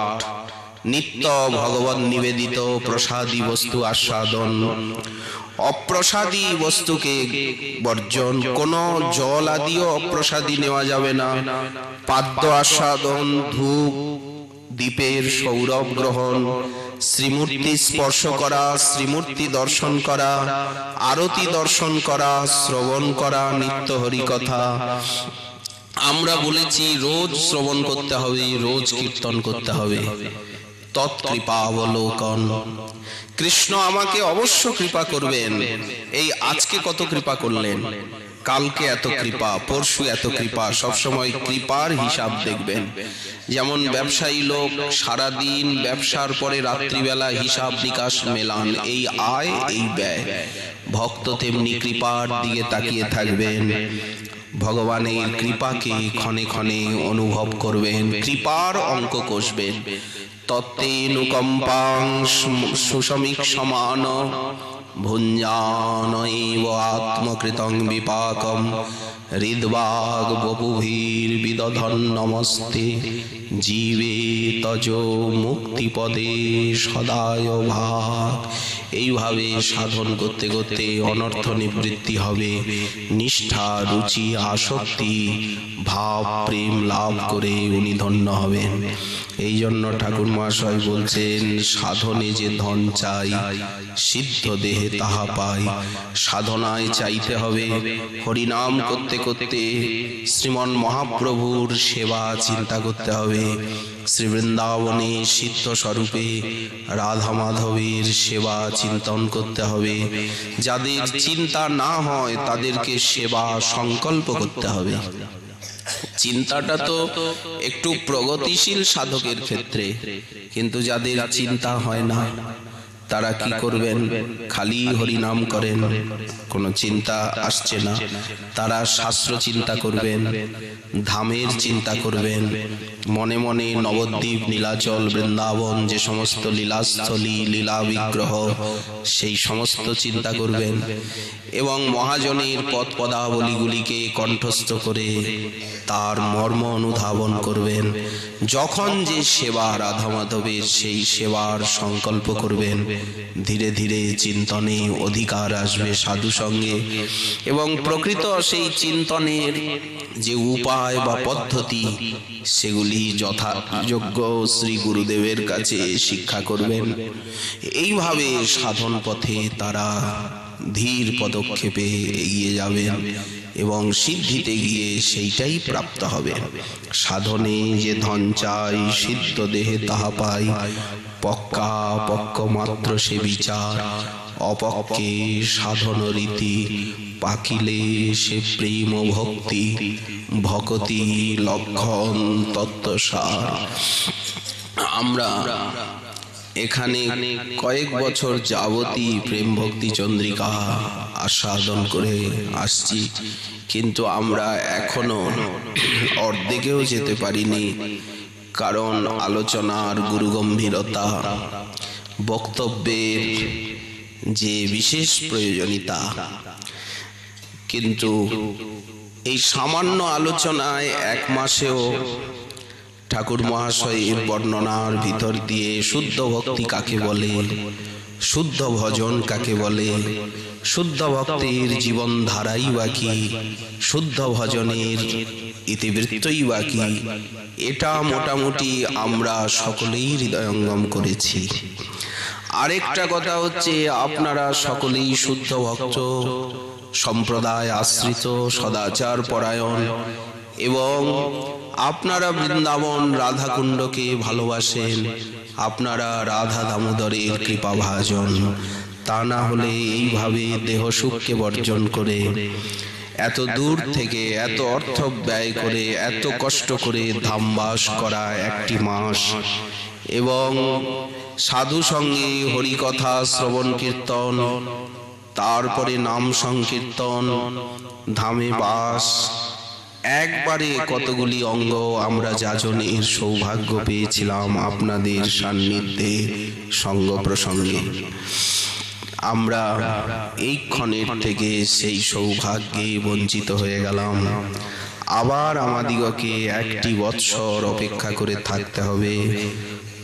নিত্য ভগবত নিবেদিত প্রসাদী বস্তু আস্বাদন, অপ্রসাদী বস্তুকে বর্জন। কোন জল আদিও অপ্রসাদী নেওয়া যাবে না। পাদ্য আস্বাদন, ধূপ দীপের সৌরভ গ্রহণ, শ্রীমূর্তি স্পর্শ করা, শ্রীমূর্তি দর্শন করা, আরতি দর্শন করা, শ্রবণ করা, নিত্য হরিকথা। আমরা বলেছি রোজ শ্রবণ করতে হবে, রোজ কীর্তন করতে হবে। তৎকৃপাবলোকন, কৃষ্ণ আমাকে অবশ্য কৃপা করবেন। এই আজকে কত কৃপা করলেন, কালকে এত কৃপা, পরশু এত কৃপা, সবসময় কৃপার হিসাব দেখবেন। যেমন ব্যবসায়ী লোক সারাদিন ব্যবসার পরে রাত্রিবেলা হিসাব নিকাশ মেলান, এই আয় এই ব্যয়। ভক্ত তেমনি কৃপার দিকে তাকিয়ে থাকবেন, ভগবানের কৃপাকে ক্ষণে ক্ষণে অনুভব করবেন, কৃপার অঙ্ক কষবেন। তত্তেনুকম্পাং সুসমীক্ষমান ভুঞ্জানৈব আত্মকৃতং বিপাকম হৃদ্বাগ বপুভির্বিদধন নমস্তে জীবে তজ মুক্তিপদে সদায় ভাগ। এইভাবে সাধন করতে করতে অনর্থ নিবৃত্তি হবে। নিষ্ঠা, রুচি, আসক্তি, ভাব, প্রেম লাভ করে উনি ধন্য হবেন। এই জন্য ঠাকুর মহাশয় বলছেন, সাধনে যে ধন চাই সিদ্ধ দেহে তাহা পাই। সাধনায় চাইতে হবে, হরিনাম করতে করতে শ্রীমন মহাপ্রভুর সেবা চিন্তা করতে হবে। শ্রী বৃন্দাবনে সিদ্ধ স্বরূপে রাধা মাধবের সেবা চিন্তন করতে হবে। যাদের চিন্তা না হয় তাদেরকে সেবা সংকল্প করতে হবে। চিন্তাটা তো একটু প্রগতিশীল সাধকের ক্ষেত্রে, কিন্তু যাদের চিন্তা হয় না তারা কি করবেন? খালি হরিনাম করেন, কোনো চিন্তা আসছে না। তারা শাস্ত্র চিন্তা করবেন, ধামের চিন্তা করবেন, মনে মনে নবদ্বীপ, নীলাচল, বৃন্দাবন, যে সমস্ত লীলাস্থলী, লীলা বিগ্রহ, সেই সমস্ত চিন্তা করবেন এবং মহাজনের পদ পদাবলীগুলিকে কণ্ঠস্থ করে তার মর্ম অনুধাবন করবেন। যখন যে সেবা রাধা মাধবের, সেই সেবার সংকল্প করবেন, ধীরে ধীরে চিন্তনে অধিকার আসবে সাধু সঙ্গে এবং প্রকৃত সেই চিন্তনের যে উপায় বা পদ্ধতি, সেগুলি যথাযোগ্য শ্রী গুরুদেবের কাছে শিক্ষা করবেন। এইভাবে সাধন পথে তারা ধীর পদক্ষেপে এগিয়ে যাবেন এবং সিদ্ধিতে গিয়ে সেইটাই প্রাপ্ত হবে। সাধনে যে ধন চাই, সিদ্ধ দেহে তাহা পাই, পক্কা পক্ক মাত্র সে বিচার, অপক্কে সাধন রীতি, পাকিলে সে প্রেম ভক্তি, ভকতি লক্ষণ তত্ত্বসার। আমরা এখানে কয়েক বছর যাবতী প্রেম ভক্তি চন্দ্রিকা আস্বাদন করে আসছি, কিন্তু আমরা এখনো অর্ধেকেও যেতে পারিনি। কারণ আলোচনার গুরুগম্ভীরতা, বক্তব্যের যে বিশেষ প্রয়োজনীয়তা, কিন্তু এই সামান্য আলোচনায় এক মাসেও ঠাকুর মহাশয়ের বর্ণনার ভিতর দিয়ে শুদ্ধ ভক্তি কাকে বলে, শুদ্ধ ভজন কাকে বলে, শুদ্ধ ভক্তির জীবন ধারাই বা কি, শুদ্ধ ভজনের ইতিবৃত্তই বা কি, এটা মোটামুটি আমরা সকলেই হৃদয়ঙ্গম করেছি। আরেকটা কথা হচ্ছে, আপনারা সকলেই শুদ্ধ ভক্ত, সম্প্রদায় আশ্রিত, সদাচার পরায়ণ এবং আপনারা বৃন্দাবন রাধাকুণ্ডকে ভালোবাসেন, আপনারা রাধা দামোদরের কৃপাভাজন। তা না হলে এইভাবে দেহ সুখকে বর্জন করে, এত দূর থেকে এত অর্থ ব্যয় করে, এত কষ্ট করে ধামবাস করা একটি মাস এবং সাধু সঙ্গে হরিকথা শ্রবণ কীর্তন, তারপরে নাম সংকীর্তন, ধামে বাস, একবারে কতগুলি অঙ্গ আমরা যাজনের সৌভাগ্য পেয়েছিলাম আপনাদের সান্নিধ্যে সঙ্গ প্রসঙ্গে। আমরা এই ক্ষণের থেকে সেই সৌভাগ্যে বঞ্চিত হয়ে গেলাম। আবার আমাদিগকে একটি বৎসর অপেক্ষা করে থাকতে হবে,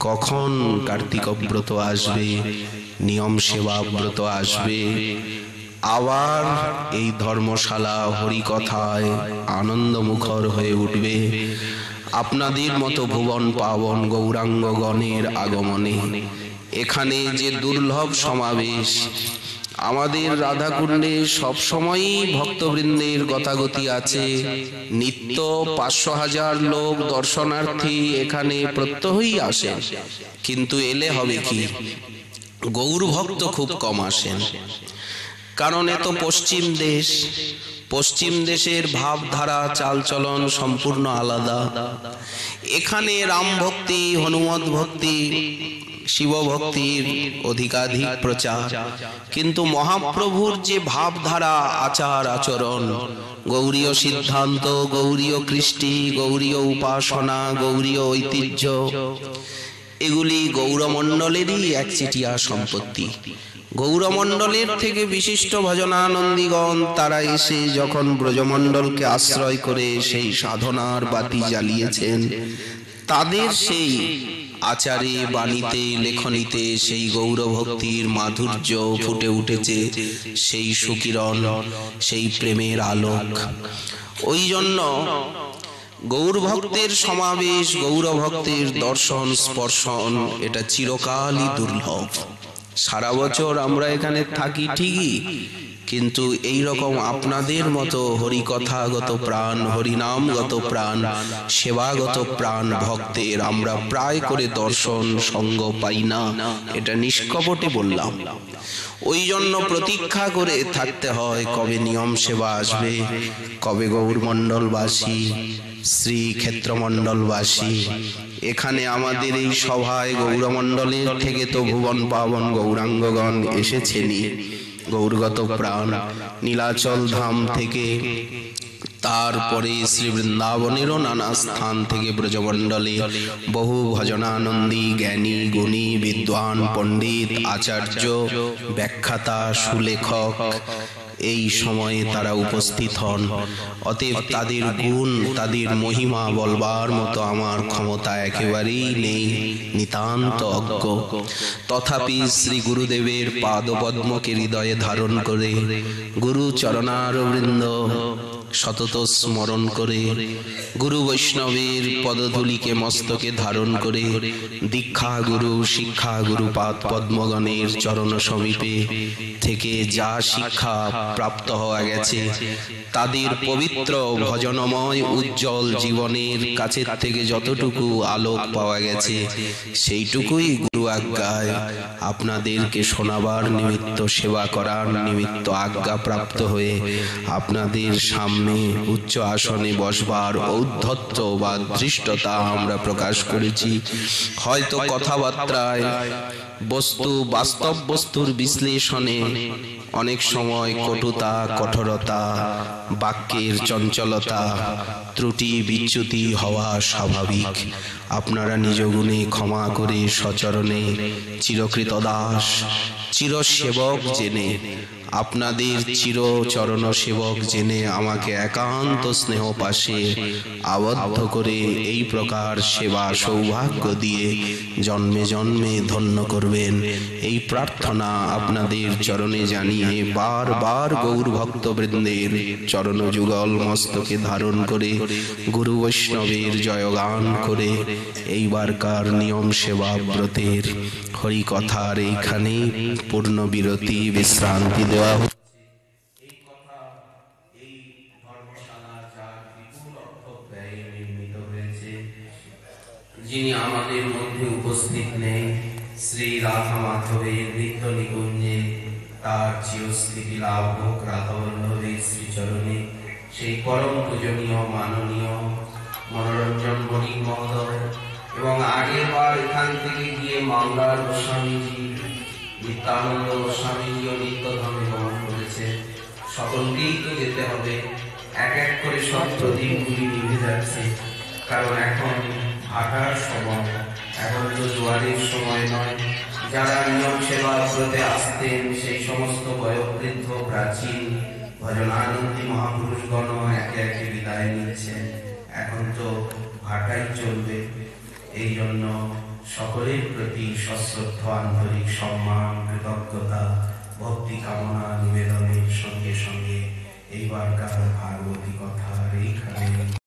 কখন কার্তিক ব্রত আসবে, নিয়ম সেবা ব্রত আসবে, আবার এই ধর্মশালা হরিকথায় আনন্দ মুখর হয়ে উঠবে আপনাদের মতো ভুবন পাবন গৌরাঙ্গগণের আগমনে। এখানে যে দুর্লভ সমাবেশ, আমাদের রাধাকুণ্ডে সবসময়ই ভক্তবৃন্দের গতাগতি আছে, নিত্য 500,000 লোক দর্শনার্থী এখানে প্রত্যহই আসেন, কিন্তু এলে হবে কি, গৌর ভক্ত খুব কম আসেন। কারণ এ তো পশ্চিম দেশ, পশ্চিম দেশের ভাবধারা চালচলন সম্পূর্ণ আলাদা। এখানে রাম ভক্তি, হনুমত ভক্তি, শিব ভক্তির অধিকাধিক প্রচার, কিন্তু মহাপ্রভুর যে ভাবধারা, আচার আচরণ, গৌরীয় সিদ্ধান্ত, গৌরীয় কৃষ্টি, গৌরীয় উপাসনা, গৌরীয় ঐতিহ্য, এগুলি গৌরমণ্ডলেরই একচেটিয়া সম্পত্তি। গৌরমণ্ডলের থেকে বিশিষ্ট ভজনানন্দীগণ তারা এসে যখন ব্রজমণ্ডলকে আশ্রয় করে সেই সাধনার বাতি জ্বালিয়েছেন, তাদের সেই আচারে, বাণীতে, লেখনীতে সেই গৌরভক্তির মাধুর্য ফুটে উঠেছে, সেই সুকিরণ, সেই প্রেমের আলোক। ওই জন্য গৌরভক্তের সমাবেশ, গৌরভক্তের দর্শন স্পর্শন, এটা চিরকালই দুর্লভ। সারা বছর আমরা এখানে থাকি ঠিকই, কিন্তু এই রকম আপনাদের মতো হরিকথাগত প্রাণ, হরিনামগত প্রাণ, সেবাগত প্রাণ ভক্তের আমরা প্রায় করে দর্শন সঙ্গ পাই না, এটা নিষ্কপটে বললাম। ওই জন্য প্রতীক্ষা করে থাকতে হয় কবে নিয়ম সেবা আসবে, কবে গৌরমণ্ডলবাসী, শ্রী ক্ষেত্রমণ্ডলবাসী এখানে আমাদের এই সভায় গৌরমণ্ডলের থেকে তো ভুবন পাবন গৌরাঙ্গগণ এসেছেনই, গৌরগত প্রাণ নীলাচল ধাম থেকে, তারপরে শ্রী বৃন্দাবনেরও নানা স্থান থেকে ব্রজমণ্ডলে বহু ভজনানন্দী জ্ঞানী গুণী বিদ্বান পণ্ডিত আচার্য ব্যাখ্যাতা সুলেখক এই সময়ে তারা উপস্থিত হন। অতএব তাদের গুণ তাদের মহিমা বলবার মতো আমার ক্ষমতা একেবারেই নেই, নিতান্ত অজ্ঞ। তথাপি শ্রী গুরুদেবের পাদপদ্মকে হৃদয়ে ধারণ করে, গুরু চরণারবিন্দ সতত স্মরণ করে, গুরু বৈষ্ণবের পদধূলিকে মস্তকে ধারণ করে, দীক্ষা গুরু শিক্ষা গুরু পাদ পদ্মগণের চরণ সমীপে থেকে যা শিক্ষা প্রাপ্ত হওয়া গেছে, তাদের পবিত্র ভজনময় উজ্জ্বল জীবনের কাছের থেকে যতটুকু আলোক পাওয়া গেছে, সেইটুকুই গুরু আজ্ঞায় আপনাদেরকে শোনাবার নিমিত্ত, সেবা করার নিমিত্ত আজ্ঞা প্রাপ্ত হয়ে আপনাদের সামনে উচ্চ আসনে বসবার ঔদ্ধত্য বা ধৃষ্টতা আমরা প্রকাশ করেছি। হয়তো কথাবার্তায় বস্তু বাস্তব বস্তুর বিশ্লেষণে অনেক সময় কটুতা কঠোরতা, বাক্যের চঞ্চলতা, ত্রুটি বিচ্যুতি হওয়া স্বাভাবিক। আপনারা নিজ গুণে ক্ষমা করে সচরণে চিরকৃত দাস চিরসেবক জেনে, আপনাদের চিরচরণ সেবক জেনে আমাকে একান্ত স্নেহ পাশে আবদ্ধ করে এই প্রকার সেবা সৌভাগ্য দিয়ে জন্মে জন্মে ধন্য করবেন, এই প্রার্থনা আপনাদের চরণে জানিয়ে বারবার গৌর ভক্তবৃন্দের চরণ যুগল মস্তকে ধারণ করে গুরু বৈষ্ণবের জয়গান করে এইবারকার নিয়ম সেবা ব্রতের হরিকথার এইখানে পূর্ণ বিরতি বিশ্রান্তি দেওয়া হচ্ছে। যিনি আমাদের মধ্যে উপস্থিত নেই, শ্রী রাধা মাধবের নিত্য নিকুঞ্জে তার চিরস্থিতি লাভ হোক রাধাবল্লভের শ্রীচরণে। সেই পরম পূজনীয় মাননীয় মনোরঞ্জন বণিক মহোদয় এবং আগের বার এখান থেকে গিয়ে মামলার গোস্বামীজি, নিত্যানন্দ গোস্বামীজিও নিত্যধামে গমন করেছে। সকলকেই তো যেতে হবে, এক এক করে সব প্রদীপগুলি নিভে যাচ্ছে, কারণ এখন হাঁটার সময়, এখন তো জোয়ারের সময় নয়। যারা নিয়ম সেবা ব্রতে আসতেন সেই সমস্ত বয়োবৃদ্ধ প্রাচীন ভজনানন্দী মহাপুরুষগণ একে একে বিদায় নিচ্ছেন। এখন তো হাঁটাই চলবে। এই জন্য সকলের প্রতি সশ্রদ্ধ আন্তরিক সম্মান, কৃতজ্ঞতা, ভক্তি কামনা নিবেদনের সঙ্গে সঙ্গে এইবারকার ভাগবত